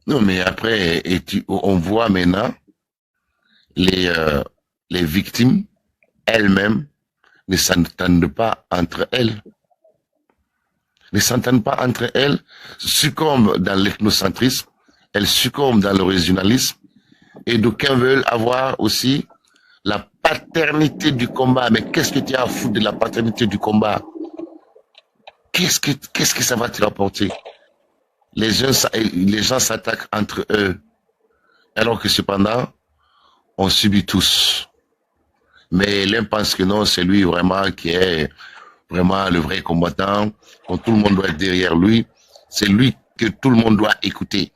Non, mais après, on voit maintenant les victimes elles-mêmes ne s'entendent pas entre elles. Ne s'entendent pas entre elles, succombent dans l'ethnocentrisme, elles succombent dans le régionalisme, et d'aucuns veulent avoir aussi la paternité du combat. Mais qu'est-ce que tu as à foutre de la paternité du combat? Qu'est-ce que ça va te rapporter? Les gens s'attaquent entre eux, alors que cependant, on subit tous. Mais l'un pense que non, c'est lui vraiment qui est vraiment le vrai combattant, quand tout le monde doit être derrière lui, c'est lui que tout le monde doit écouter.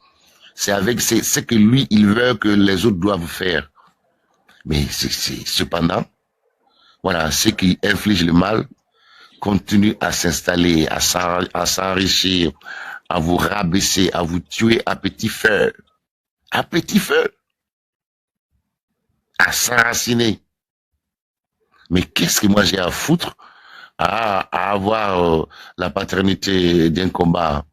C'est ce que lui, il veut que les autres doivent faire. Mais cependant, voilà, ceux qui infligent le mal continuent à s'installer, à s'enrichir, à vous rabaisser, à vous tuer à petit feu. À petit feu. À s'enraciner. Mais qu'est-ce que moi j'ai à foutre à avoir la paternité d'un combat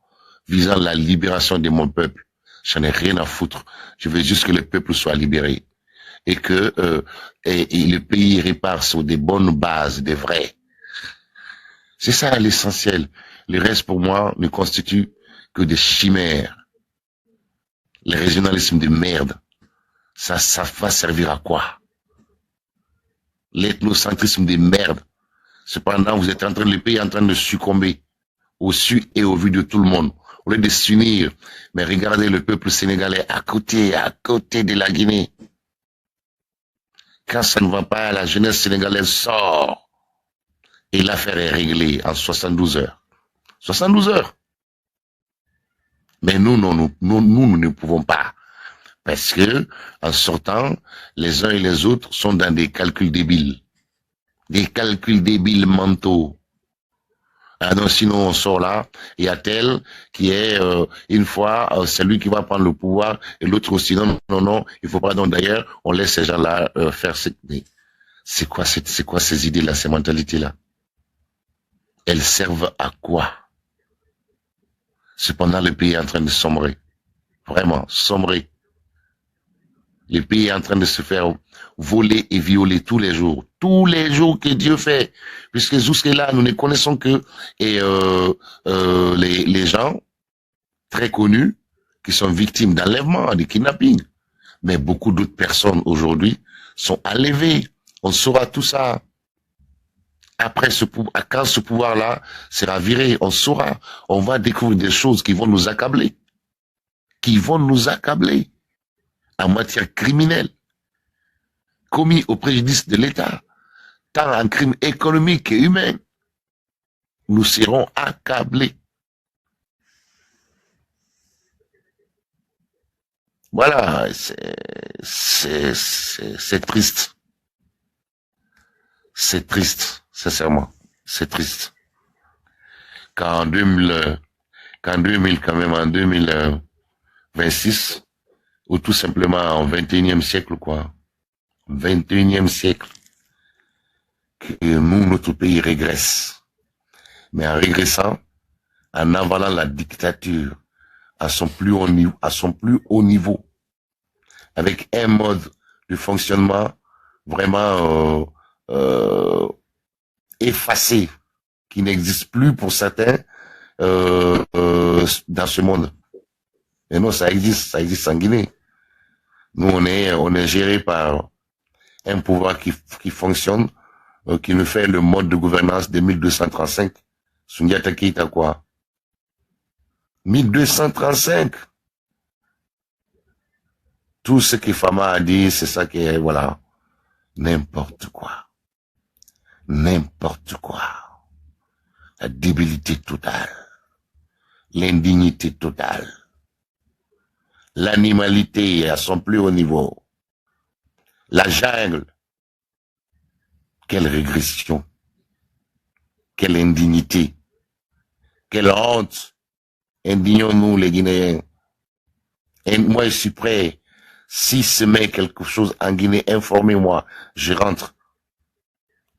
visant la libération de mon peuple? J'en ai rien à foutre. Je veux juste que le peuple soit libéré. Et que et le pays répare sur des bonnes bases, des vrais. C'est ça l'essentiel. Le reste pour moi ne constitue que des chimères. Le régionalisme de merde. Ça va servir à quoi? L'ethnocentrisme de merde. Cependant, vous êtes le pays est en train de succomber au su et au vu de tout le monde. Au lieu de s'unir, mais regardez le peuple sénégalais à côté de la Guinée. Quand ça ne va pas, la jeunesse sénégalaise sort. Et l'affaire est réglée en 72 heures. 72 heures. Mais nous ne pouvons pas. Parce que, en sortant, les uns et les autres sont dans des calculs débiles. Des calculs débiles mentaux. Ah non, sinon on sort là, il y a tel qui est, une fois, c'est lui qui va prendre le pouvoir, et l'autre aussi, non, il faut pas, donc d'ailleurs, on laisse ces gens-là faire c'est quoi ces idées-là, ces mentalités-là? Elles servent à quoi? Cependant, le pays est en train de sombrer. Vraiment, sombrer. Le pays est en train de se faire voler et violer tous les jours que Dieu fait. Puisque jusque-là, nous ne connaissons que les gens très connus qui sont victimes d'enlèvement, de kidnapping. Mais beaucoup d'autres personnes aujourd'hui sont enlevées. On saura tout ça. Après quand ce pouvoir-là sera viré, on saura. On va découvrir des choses qui vont nous accabler. En matière criminelle, commis au préjudice de l'État, tant en crime économique et humain, nous serons accablés. Voilà, c'est triste. C'est triste, sincèrement, c'est triste. En 2026, ou tout simplement en 21e siècle, quoi. 21e siècle. Que notre pays régresse. Mais en régressant, en avalant la dictature à son plus haut niveau, avec un mode de fonctionnement vraiment effacé, qui n'existe plus pour certains dans ce monde. Et non, ça existe en Guinée. Nous, on est géré par un pouvoir qui fonctionne, qui nous fait le mode de gouvernance de 1235. Sundiata Keita quoi? 1235. Tout ce que Fama a dit, c'est ça qui est, voilà. N'importe quoi. N'importe quoi. La débilité totale. L'indignité totale. L'animalité à son plus haut niveau. La jungle. Quelle régression. Quelle indignité. Quelle honte. Indignons-nous les Guinéens. Et moi je suis prêt. Si se met quelque chose en Guinée, informez-moi. Je rentre.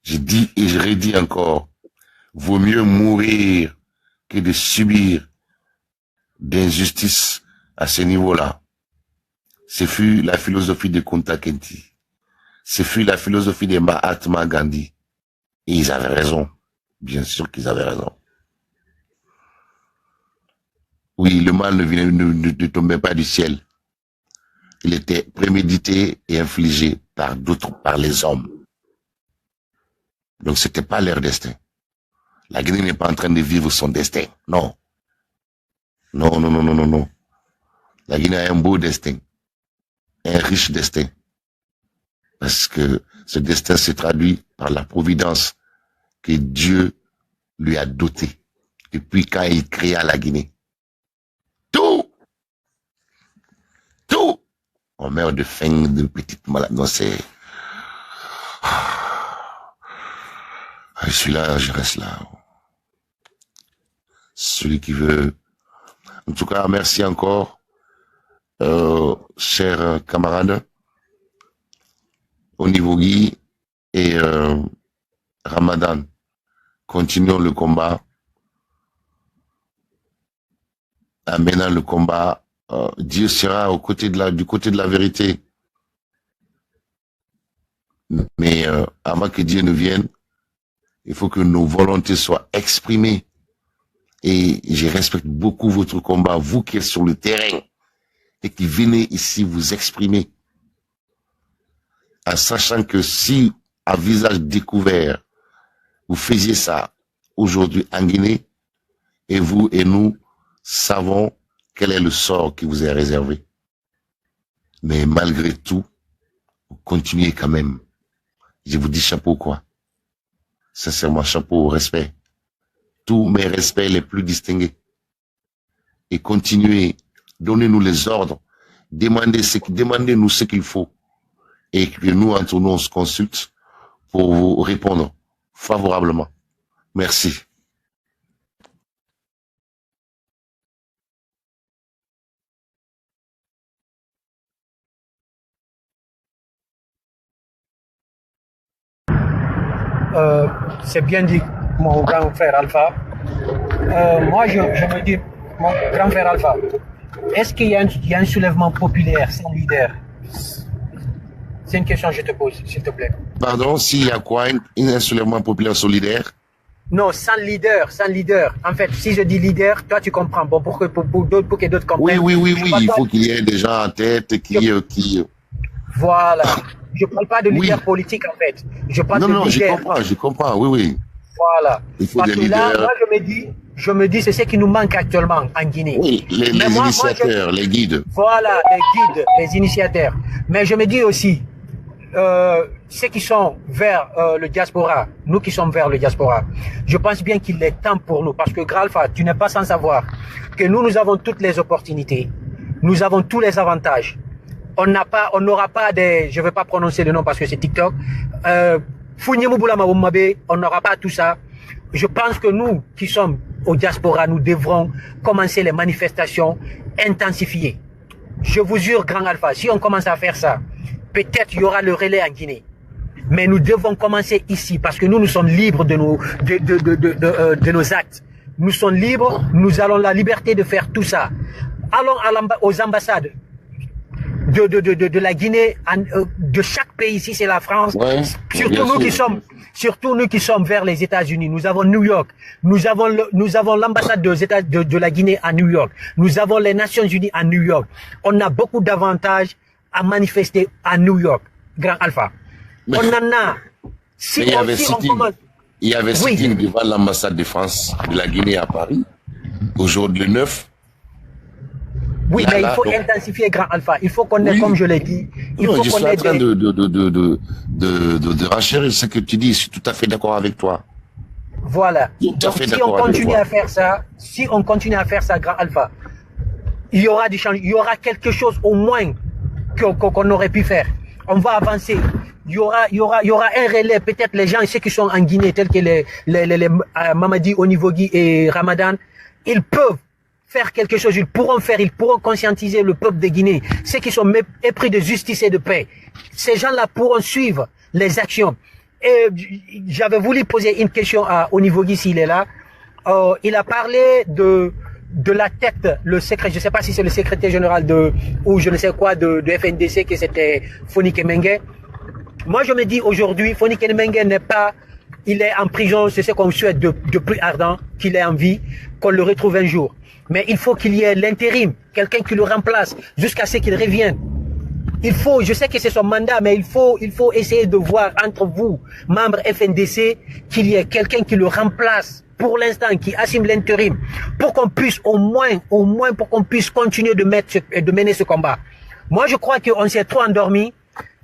Je dis et je redis encore. Vaut mieux mourir que de subir d'injustice à ce niveau-là. Ce fut la philosophie de Kunta Kinte. Ce fut la philosophie de Mahatma Gandhi. Et ils avaient raison. Bien sûr qu'ils avaient raison. Oui, le mal ne tombait pas du ciel. Il était prémédité et infligé par d'autres, par les hommes. Donc c'était pas leur destin. La Guinée n'est pas en train de vivre son destin. Non. Non, non, non, non, non, non. La Guinée a un beau destin. Un riche destin. Parce que ce destin se traduit par la providence que Dieu lui a dotée depuis quand il créa la Guinée. Tout. On meurt de faim, de petites maladies. Non, c'est... Je suis là, je reste là. Celui qui veut... En tout cas, merci encore, chers camarades, au niveau Guy et Ramadan. Continuons le combat. Menant le combat. Dieu sera du côté de la vérité. Mais avant que Dieu ne vienne, il faut que nos volontés soient exprimées. Et je respecte beaucoup votre combat, vous qui êtes sur le terrain et qui venez ici vous exprimer. En sachant que si, à visage découvert, vous faisiez ça aujourd'hui en Guinée, et vous et nous savons quel est le sort qui vous est réservé. Mais malgré tout, vous continuez quand même. Je vous dis chapeau quoi. Sincèrement, chapeau, respect. Tous mes respects les plus distingués. Et continuez, donnez-nous les ordres, demandez-nous ce qu'il faut. Et que nous, entre nous, on se consulte pour vous répondre favorablement. Merci. C'est bien dit, mon grand frère Alpha. Moi, je me dis, mon grand frère Alpha, est-ce qu'il y a un soulèvement populaire sans leader? C'est une question que je te pose, s'il te plaît. Pardon, s'il y a quoi, un soulèvement populaire solidaire? Non, sans leader. En fait, si je dis leader, toi tu comprends. Bon, pour que d'autres comprennent. Oui, il faut qu'il y ait des gens en tête qui... Voilà. Je parle pas de leader politique, en fait. Je parle de leader. Je comprends, oui. Voilà. Il faut parce des que leaders. Là, moi, je me dis, c'est ce qui nous manque actuellement en Guinée. Oui, les initiateurs, les guides. Voilà, les guides, les initiateurs. Mais je me dis aussi, ceux qui sont vers le diaspora, nous qui sommes vers le diaspora, je pense bien qu'il est temps pour nous, parce que Gralfa, tu n'es pas sans savoir que nous avons toutes les opportunités, nous avons tous les avantages. On n'aura pas des, je ne vais pas prononcer le nom parce que c'est TikTok, on n'aura pas tout ça. Je pense que nous qui sommes au diaspora, nous devrons commencer les manifestations intensifiées. Je vous jure, Grand Alpha, si on commence à faire ça, peut-être il y aura le relais en Guinée. Mais nous devons commencer ici parce que nous sommes libres de nos actes. Nous sommes libres, nous avons la liberté de faire tout ça. Allons aux ambassades de la Guinée, de chaque pays, ici c'est la France, surtout surtout nous qui sommes vers les États-Unis. Nous avons New York, nous avons l'ambassade de la Guinée à New York, nous avons les Nations Unies à New York. On a beaucoup d'avantages à manifester à New York, Grand Alpha. On en a. Si il y avait oui. sitting devant l'ambassade de France de la Guinée à Paris, aujourd'hui le 9. Oui, mais il faut intensifier, Grand Alpha. Il faut qu'on ait, comme je l'ai dit, il faut qu'on ait. Je suis en train de rachérir ce que tu dis. Je suis tout à fait d'accord avec toi. Voilà. Donc, si on continue à faire ça, Grand Alpha, il y aura du changement. Il y aura quelque chose au moins qu'on aurait pu faire. On va avancer. Il y aura un relais. Peut-être les gens, ceux qui sont en Guinée, tels que les Mamadi, Onivogui et Ramadan, ils peuvent faire quelque chose, ils pourront conscientiser le peuple de Guinée, ceux qui sont épris de justice et de paix. Ces gens-là pourront suivre les actions. Et j'avais voulu poser une question à Onivogui s'il est là. Il a parlé de la tête, le secret, je ne sais pas si c'est le secrétaire général ou je ne sais quoi de FNDC, que c'était Foni Kemenge. Moi, je me dis aujourd'hui, Foni Kemenge n'est pas, il est en prison, c'est ce qu'on souhaite de plus ardent, qu'il est en vie, qu'on le retrouve un jour. Mais il faut qu'il y ait l'intérim, quelqu'un qui le remplace jusqu'à ce qu'il revienne. Il faut, je sais que c'est son mandat, mais il faut essayer de voir entre vous, membres FNDC, qu'il y ait quelqu'un qui le remplace pour l'instant, qui assume l'intérim, pour qu'on puisse au moins pour qu'on puisse continuer de mener ce combat. Moi, je crois qu'on s'est trop endormi.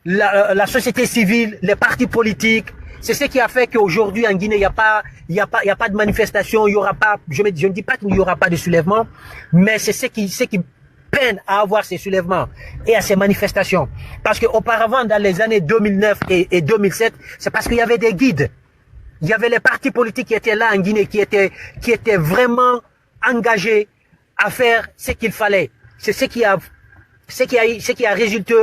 La société civile, les partis politiques, c'est ce qui a fait qu'aujourd'hui en Guinée, il y a pas de manifestation, il y aura pas, je ne dis pas qu'il n'y aura pas de soulèvement, mais c'est ce qui peine à avoir ces soulèvements et à ces manifestations. Parce qu'auparavant, dans les années 2009 et 2007, c'est parce qu'il y avait des guides. Il y avait les partis politiques qui étaient là en Guinée, qui étaient vraiment engagés à faire ce qu'il fallait. C'est ce qui a résulté,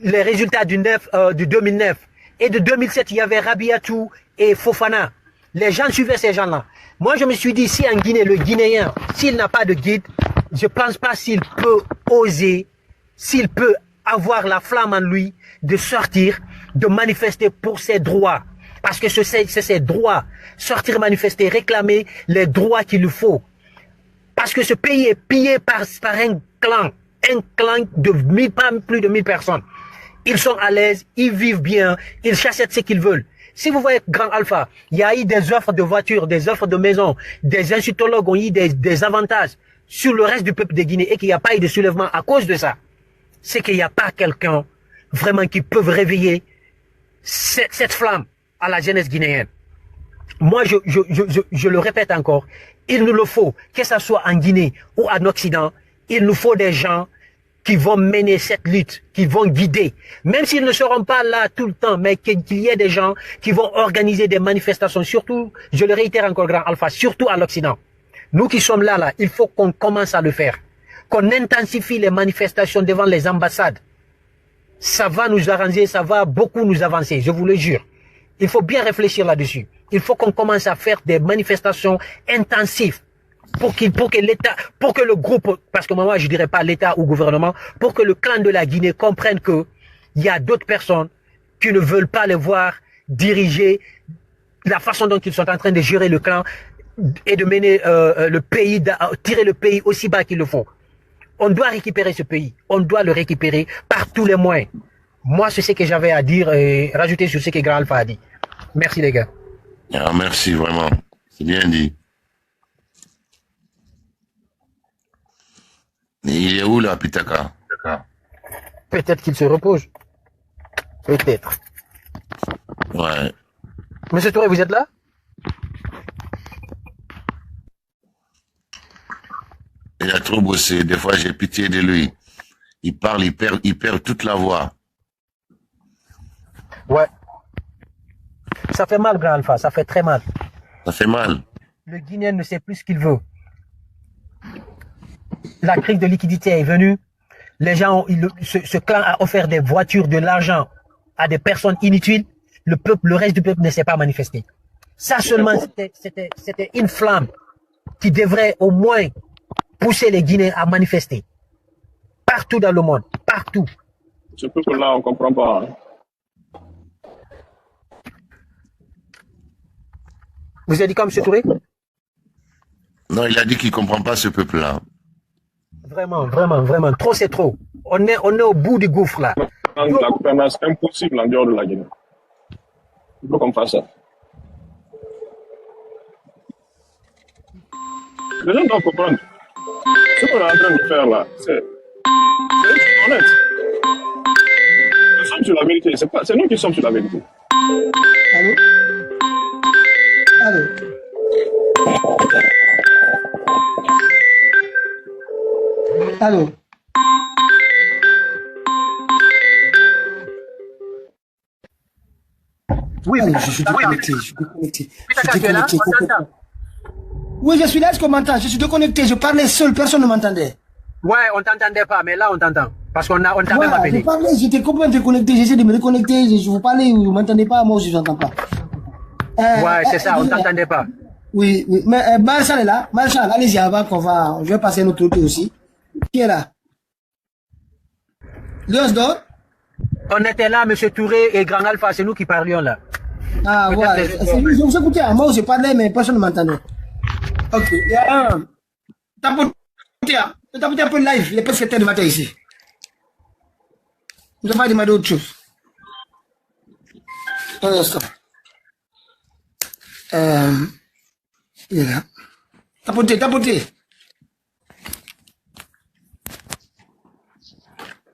les résultats du 2009. Et de 2007, il y avait Rabiatou et Fofana. Les gens suivaient ces gens-là. Moi, je me suis dit, si en Guinée, le Guinéen, s'il n'a pas de guide, je pense pas s'il peut oser, s'il peut avoir la flamme en lui de sortir, de manifester pour ses droits. Parce que c'est ses droits. Sortir, manifester, réclamer les droits qu'il lui faut. Parce que ce pays est pillé par un clan de pas plus de 1000 personnes. Ils sont à l'aise, ils vivent bien, ils chassent ce qu'ils veulent. Si vous voyez Grand Alpha, il y a eu des offres de voitures, des offres de maisons, des insultologues ont eu des avantages sur le reste du peuple de Guinée et qu'il n'y a pas eu de soulèvement à cause de ça. C'est qu'il n'y a pas quelqu'un vraiment qui peut réveiller cette flamme à la jeunesse guinéenne. Moi, je le répète encore, il nous le faut, que ce soit en Guinée ou en Occident, il nous faut des gens qui vont mener cette lutte, qui vont guider. Même s'ils ne seront pas là tout le temps, mais qu'il y ait des gens qui vont organiser des manifestations, surtout, je le réitère encore, Grand Alpha, surtout à l'Occident. Nous qui sommes là, il faut qu'on commence à le faire. Qu'on intensifie les manifestations devant les ambassades. Ça va nous arranger, ça va beaucoup nous avancer, je vous le jure. Il faut bien réfléchir là-dessus. Il faut qu'on commence à faire des manifestations intensives. Pour que l'État, pour que le groupe, parce que moi je dirais pas l'État ou gouvernement, pour que le clan de la Guinée comprenne que il y a d'autres personnes qui ne veulent pas les voir diriger la façon dont ils sont en train de gérer le clan et de mener le pays, tirer le pays aussi bas qu'il le faut. On doit récupérer ce pays. On doit le récupérer par tous les moyens. Moi, c'est ce que j'avais à dire et rajouter sur ce que Grand Alpha a dit. Merci les gars. Ah, merci vraiment. C'est bien dit. Il est où là, Pitaka? Peut-être qu'il se repose. Peut-être. Ouais. Monsieur Touré, vous êtes là? Il a trop bossé. Des fois, j'ai pitié de lui. Il parle, il perd toute la voix. Ouais. Ça fait mal, Grand Alpha. Ça fait très mal. Ça fait mal. Le Guinéen ne sait plus ce qu'il veut. La crise de liquidité est venue. Les gens, ce clan a offert des voitures, de l'argent à des personnes inutiles. Le reste du peuple ne s'est pas manifesté. Ça seulement, c'était une flamme qui devrait au moins pousser les Guinéens à manifester. Partout dans le monde. Partout. Ce peuple-là, on ne comprend pas. Vous avez dit quoi, M. Touré? Non, il a dit qu'il ne comprend pas ce peuple-là. Vraiment, vraiment, vraiment. Trop, c'est trop. On est au bout du gouffre, là. La gouvernance impossible en dehors de la Guinée. Il faut qu'on fasse ça. Les gens doivent comprendre. Ce qu'on est en train de faire là, c'est honnête. Nous sommes sur la vérité. C'est nous qui sommes sur la vérité. Allô? Allô? Allô? Oui, Allô, je suis déconnecté, je suis déconnecté. Je suis tu es là? déconnecté On complètement. t'entend. Oui, je suis là, est-ce qu'on m'entend? Je suis déconnecté, je parlais seul, personne ne m'entendait. Ouais, on t'entendait pas, mais là, on t'entend. Parce qu'on t'a même Voilà, je appelé. parlais, j'étais complètement déconnecté, j'essaie de me reconnecter, je vous parlais, vous ne m'entendez pas, moi aussi je n'entends pas. Ouais, c'est ça, on t'entendait pas. Oui, oui, mais Marshall est là. Marshall, allez-y avant je vais passer notre tour aussi. Qui est là? Léos d'or? On était là, M. Touré et Grand Alpha, c'est nous qui parlions là. Ah, Peut-être voilà. les autres. Je vous écoutais, moi je parlais, mais personne ne m'entendait. Ok, il y a un. Tapoter un peu live, il est presque 7h du matin ici. Nous avons demandé autre chose. Un instant. Il est là. Tapoter.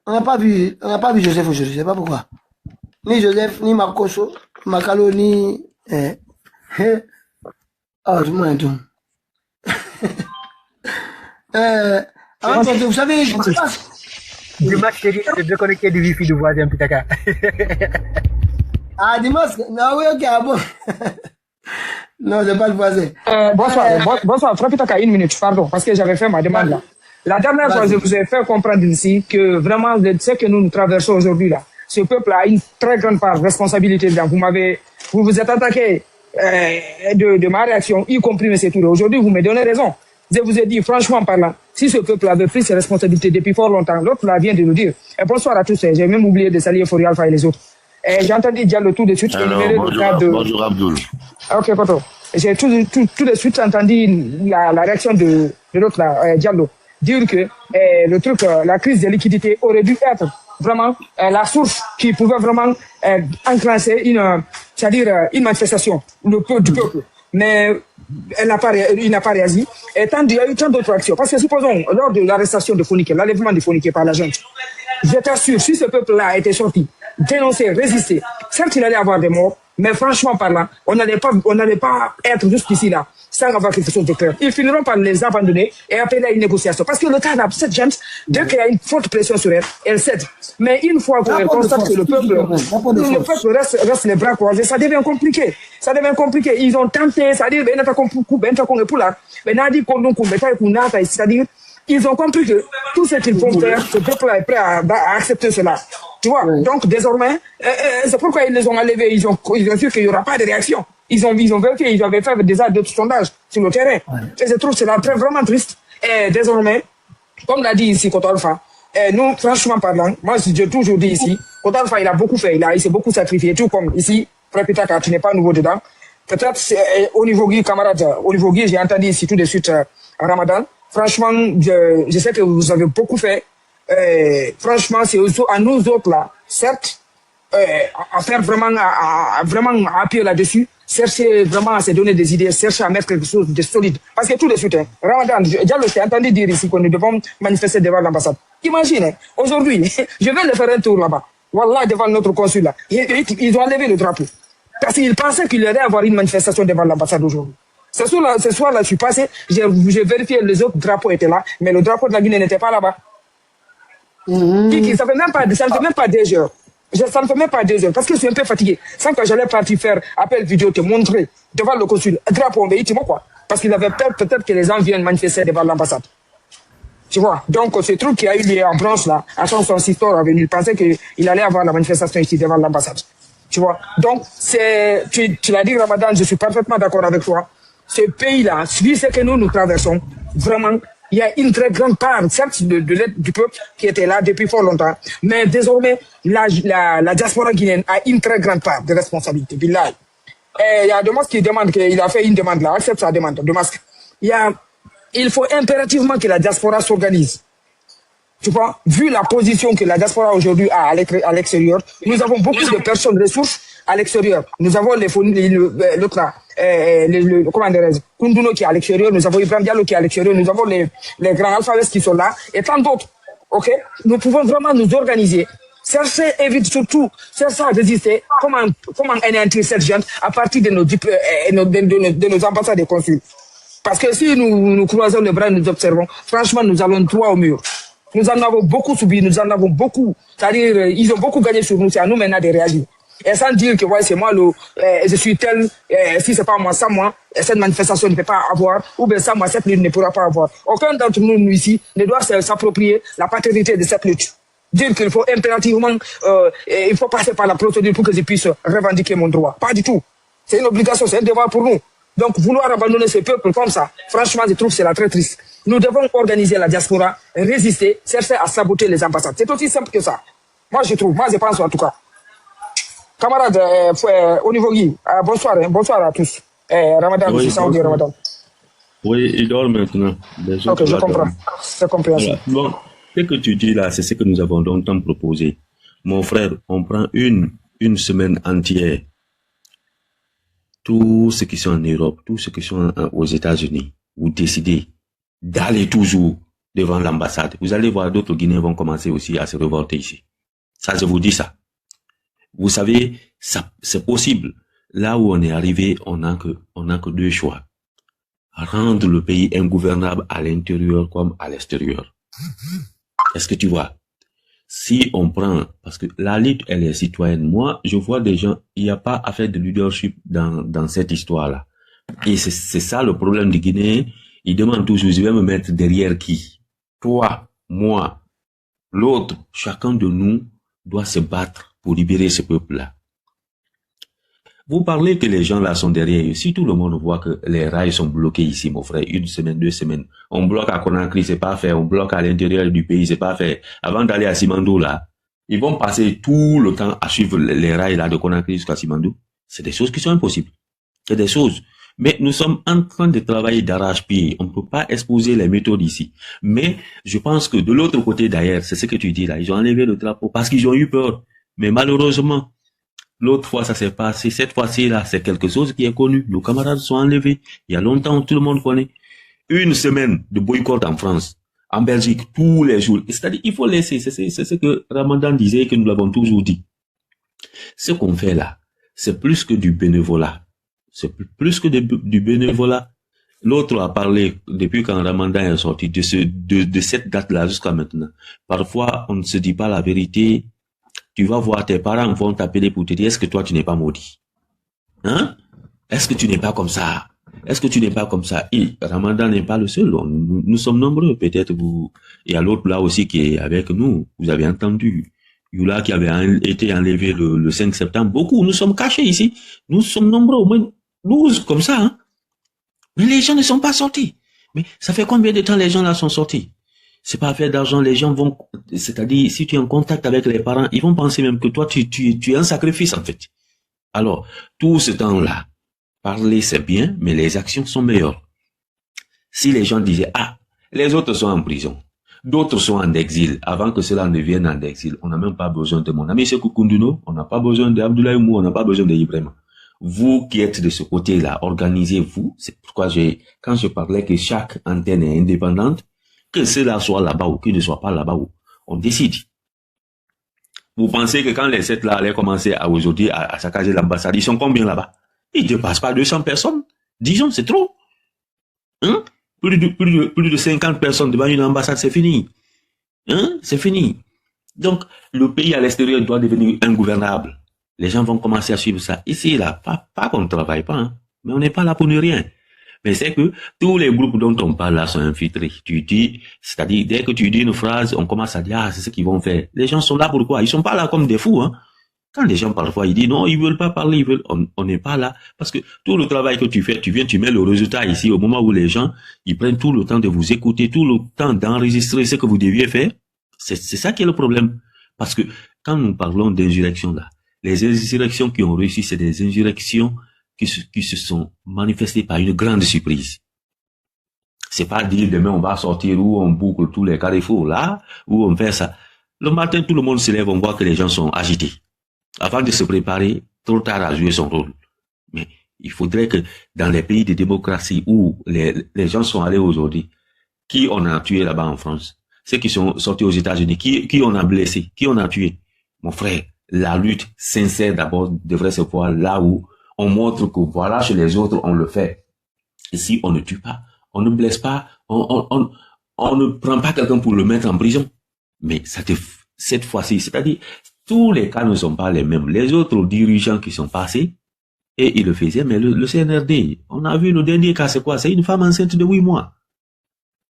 On n'a pas vu Joseph aujourd'hui, je ne sais pas pourquoi. Ni Joseph, ni Makoso, Makalo, ni... Oh, tout le monde est tout. Vous savez, Du match de déconnecter du wifi du voisin, Pitaka. ah, Dimanche, non, oui, ok, ah bon. Non, c'est pas le voisin. Bonsoir, Frère Pitaka, une minute, pardon, parce que j'avais fait ma demande là. La dernière fois, je vous ai fait comprendre ici que vraiment, ce que nous traversons aujourd'hui là, ce peuple a une très grande part de responsabilité dedans. Vous vous êtes attaqué de ma réaction, y compris M. Touré. Aujourd'hui, vous me donnez raison. Je vous ai dit, franchement parlant, si ce peuple avait pris ses responsabilités depuis fort longtemps, l'autre là vient de nous dire. Et bonsoir à tous, j'ai même oublié de saluer Fori Alpha et les autres. J'ai entendu Diallo tout de suite. Alors, bonjour Abdoul. Ok, Koto. J'ai tout de suite entendu la réaction de l'autre là, Diallo, dire que le truc, la crise de liquidité aurait dû être vraiment la source qui pouvait vraiment enclencher une manifestation du peuple. Mais il n'a pas réagi. Et il y a eu tant d'autres actions. Parce que supposons, lors de l'arrestation de Fourniquet, l'enlèvement de Fourniquet par la junte, je t'assure, si ce peuple-là était sorti, dénoncé, résisté, certes il allait avoir des morts, mais franchement parlant, on n'allait pas être jusqu'ici là, sans avoir quelque chose de clair. Ils finiront par les abandonner et appeler à une négociation. Parce que le temps, cette gente, dès qu'il y a une forte pression sur elle, elle cède. Mais une fois qu'on constate que le peuple reste les bras croisés, ça devient compliqué. Ils ont tenté, c'est-à-dire, c'est-à-dire, ils ont compris que tout ce qu'ils vont faire, ce peuple est prêt à accepter cela. Tu vois, donc désormais, c'est pourquoi ils les ont enlevés. Ils ont su qu'il n'y aura pas de réaction. Ils ont vérifié, ils avaient fait déjà d'autres sondages sur le terrain. Et je trouve cela vraiment triste. Et désormais, comme l'a dit ici Koto Alpha, nous, franchement parlant, moi j'ai toujours dit ici, Koto Alpha il a beaucoup fait, il s'est beaucoup sacrifié, tout comme ici, Frère Pitaka, tu n'es pas nouveau dedans. Peut-être au niveau Guy, camarade, au niveau Guy, j'ai entendu ici tout de suite Ramadan. Franchement, je sais que vous avez beaucoup fait. Franchement, c'est à nous autres là, certes, à faire vraiment, vraiment appuyer là-dessus, chercher vraiment à se donner des idées, chercher à mettre quelque chose de solide. Parce que tout de suite, Ramadan, j'ai entendu dire ici qu'on nous devons manifester devant l'ambassade. Imaginez, aujourd'hui, je vais le faire un tour là-bas. Wallah, devant notre consul là. Ils ont enlevé le drapeau. Parce qu'ils pensaient qu'il y allait avoir une manifestation devant l'ambassade aujourd'hui. Ce soir-là, je suis passé, j'ai vérifié, les autres drapeaux étaient là, mais le drapeau de la Guinée n'était pas là-bas. Ça ne fait même pas 2 heures. Ça ne fait même pas 2 heures, parce que je suis un peu fatigué. Sans que j'allais partir faire appel vidéo, te montrer devant le consul, drapeau, mais tu vois quoi? Parce qu'il avait peur peut-être que les gens viennent manifester devant l'ambassade. Tu vois? Donc, ce truc qui a eu lieu en France, là, à son histoire est venu, il pensait qu'il allait avoir la manifestation ici devant l'ambassade. Tu vois? Donc, tu l'as dit, Ramadan, je suis parfaitement d'accord avec toi. Ce pays-là, vu ce que nous traversons, vraiment, il y a une très grande part, certes, de l'aide du peuple qui était là depuis fort longtemps, mais désormais, la diaspora guinéenne a une très grande part de responsabilité. Billahi. Il y a Damas qui demande, qu'il a fait une demande là, accepte sa demande, Damas. Il faut impérativement que la diaspora s'organise. Tu vois, vu la position que la diaspora aujourd'hui a à l'extérieur, nous avons beaucoup de personnes ressources à l'extérieur. Nous avons l'autre là, comment dirais-je, Kunduno qui est à l'extérieur, nous avons Ibrahim Diallo qui est à l'extérieur, nous avons les grands alphabets qui sont là, et tant d'autres. Ok, nous pouvons vraiment nous organiser. Chercher, évite surtout, chercher à résister, comment anéantir cette gente à partir de nos ambassades et consuls. Parce que si nous croisons les bras et nous observons, franchement, nous allons droit au mur. Nous en avons beaucoup subi, nous en avons beaucoup. C'est-à-dire, ils ont beaucoup gagné sur nous, c'est à nous maintenant de réagir. Et sans dire que ouais, c'est moi, je suis tel, si c'est pas moi, sans moi, cette manifestation ne peut pas avoir, ou bien sans moi, cette lutte ne pourra pas avoir. Aucun d'entre nous ici ne doit s'approprier la paternité de cette lutte. Dire qu'il faut impérativement, il faut passer par la procédure pour que je puisse revendiquer mon droit. Pas du tout. C'est une obligation, c'est un devoir pour nous. Donc, vouloir abandonner ce peuple comme ça, franchement, je trouve que c'est la très triste. Nous devons organiser la diaspora, résister, chercher à saboter les ambassades. C'est aussi simple que ça. Moi, je trouve, moi, je pense en tout cas. Camarades, au niveau Guy, bonsoir à tous. Ramadan, Oui, je sens du Ramadan. Oui, il dort maintenant. Les Ok, autres je là comprends. dorment. C'est compréhensible. Voilà. Bon, ce que tu dis là, c'est ce que nous avons longtemps proposé. Mon frère, on prend une semaine entière. Tous ceux qui sont en Europe, tous ceux qui sont aux États-Unis, vous décidez d'aller toujours devant l'ambassade. Vous allez voir, d'autres Guinéens vont commencer aussi à se révolter ici. Ça, je vous dis ça. Vous savez, ça, c'est possible. Là où on est arrivé, on n'a que deux choix. Rendre le pays ingouvernable à l'intérieur comme à l'extérieur. Est-ce que tu vois? Si on prend, parce que la lutte, elle est citoyenne. Moi, je vois des gens, il n'y a pas à faire de leadership dans cette histoire-là. Et c'est ça le problème du Guinéen. Il demande toujours, je vais me mettre derrière qui? Toi, moi, l'autre, chacun de nous doit se battre pour libérer ce peuple-là. Vous parlez que les gens là sont derrière eux. Si tout le monde voit que les rails sont bloqués ici, mon frère, une semaine, 2 semaines, on bloque à Conakry, c'est pas fait, on bloque à l'intérieur du pays, c'est pas fait. Avant d'aller à Simandou là, ils vont passer tout le temps à suivre les rails là de Conakry jusqu'à Simandou. C'est des choses qui sont impossibles. C'est des choses. Mais nous sommes en train de travailler d'arrache-pied. On ne peut pas exposer les méthodes ici. Mais je pense que de l'autre côté d'ailleurs, c'est ce que tu dis là, ils ont enlevé le drapeau parce qu'ils ont eu peur. Mais malheureusement, l'autre fois, ça s'est passé. Cette fois-ci, là, c'est quelque chose qui est connu. Nos camarades sont enlevés. Il y a longtemps, tout le monde connaît. Une semaine de boycott en France, en Belgique, tous les jours. C'est-à-dire, il faut laisser. C'est ce que Ramadan disait et que nous l'avons toujours dit. Ce qu'on fait là, c'est plus que du bénévolat. C'est plus que du bénévolat. L'autre a parlé, depuis quand Ramadan est sorti, de cette date-là jusqu'à maintenant. Parfois, on ne se dit pas la vérité. Tu vas voir, tes parents vont t'appeler pour te dire, est-ce que toi, tu n'es pas maudit? Hein? Est-ce que tu n'es pas comme ça? Est-ce que tu n'es pas comme ça? Et Ramadan n'est pas le seul. Nous sommes nombreux. Peut-être vous, il y a l'autre là aussi qui est avec nous. Vous avez entendu. Yula qui avait été enlevé le 5 septembre. Beaucoup, nous sommes cachés ici. Nous sommes nombreux, au moins 12 comme ça, hein? Mais les gens ne sont pas sortis. Mais ça fait combien de temps les gens là sont sortis? C'est pas affaire d'argent, les gens vont, c'est-à-dire, si tu es en contact avec les parents, ils vont penser même que toi, tu es un sacrifice, en fait. Alors, tout ce temps-là, parler c'est bien, mais les actions sont meilleures. Si les gens disaient, ah, les autres sont en prison, d'autres sont en exil, avant que cela ne vienne en exil, on n'a même pas besoin de mon ami Sekou Kounduno, on n'a pas besoin d'Abdoulaye Oumou, on n'a pas besoin d'Ibrahima. Vous qui êtes de ce côté-là, organisez-vous. C'est pourquoi quand je parlais que chaque antenne est indépendante, que cela soit là-bas ou qu'il ne soit pas là-bas, on décide. Vous pensez que quand les 7 là allaient commencer aujourd'hui à saccager l'ambassade, ils sont combien là-bas? Ils ne dépassent pas 200 personnes. Disons, c'est trop. Hein? Plus de 50 personnes devant une ambassade, c'est fini. Hein? C'est fini. Donc, le pays à l'extérieur doit devenir ingouvernable. Les gens vont commencer à suivre ça. Ici, là, pas qu'on ne travaille pas, hein, mais on n'est pas là pour ne rien. Mais c'est que tous les groupes dont on parle là sont infiltrés. Tu dis, c'est-à-dire, dès que tu dis une phrase, on commence à dire, ah, c'est ce qu'ils vont faire. Les gens sont là pour quoi? Ils sont pas là comme des fous, hein. Quand les gens, parfois, ils disent, non, ils veulent pas parler, on n'est pas là. Parce que tout le travail que tu fais, tu mets le résultat ici, au moment où les gens, ils prennent tout le temps de vous écouter, tout le temps d'enregistrer ce que vous deviez faire. C'est ça qui est le problème. Parce que, quand nous parlons d'insurrection là, les insurrections qui ont réussi, c'est des insurrections qui se sont manifestés par une grande surprise. C'est pas dire demain on va sortir où on boucle tous les carrefours là, où on fait ça. Le matin, tout le monde se lève, on voit que les gens sont agités. Avant de se préparer, trop tard à jouer son rôle. Mais il faudrait que dans les pays de démocratie où les gens sont allés aujourd'hui, qui on a tué là-bas en France? Ceux qui sont sortis aux États-Unis, qui on a blessé? Qui on a tué? Mon frère, la lutte sincère d'abord devrait se voir là où on montre que voilà, chez les autres, on le fait. Et si on ne tue pas, on ne blesse pas, on ne prend pas quelqu'un pour le mettre en prison. Mais cette fois-ci, c'est-à-dire, tous les cas ne sont pas les mêmes. Les autres dirigeants qui sont passés, et ils le faisaient, mais le CNRD, on a vu le dernier cas, c'est quoi? C'est une femme enceinte de 8 mois.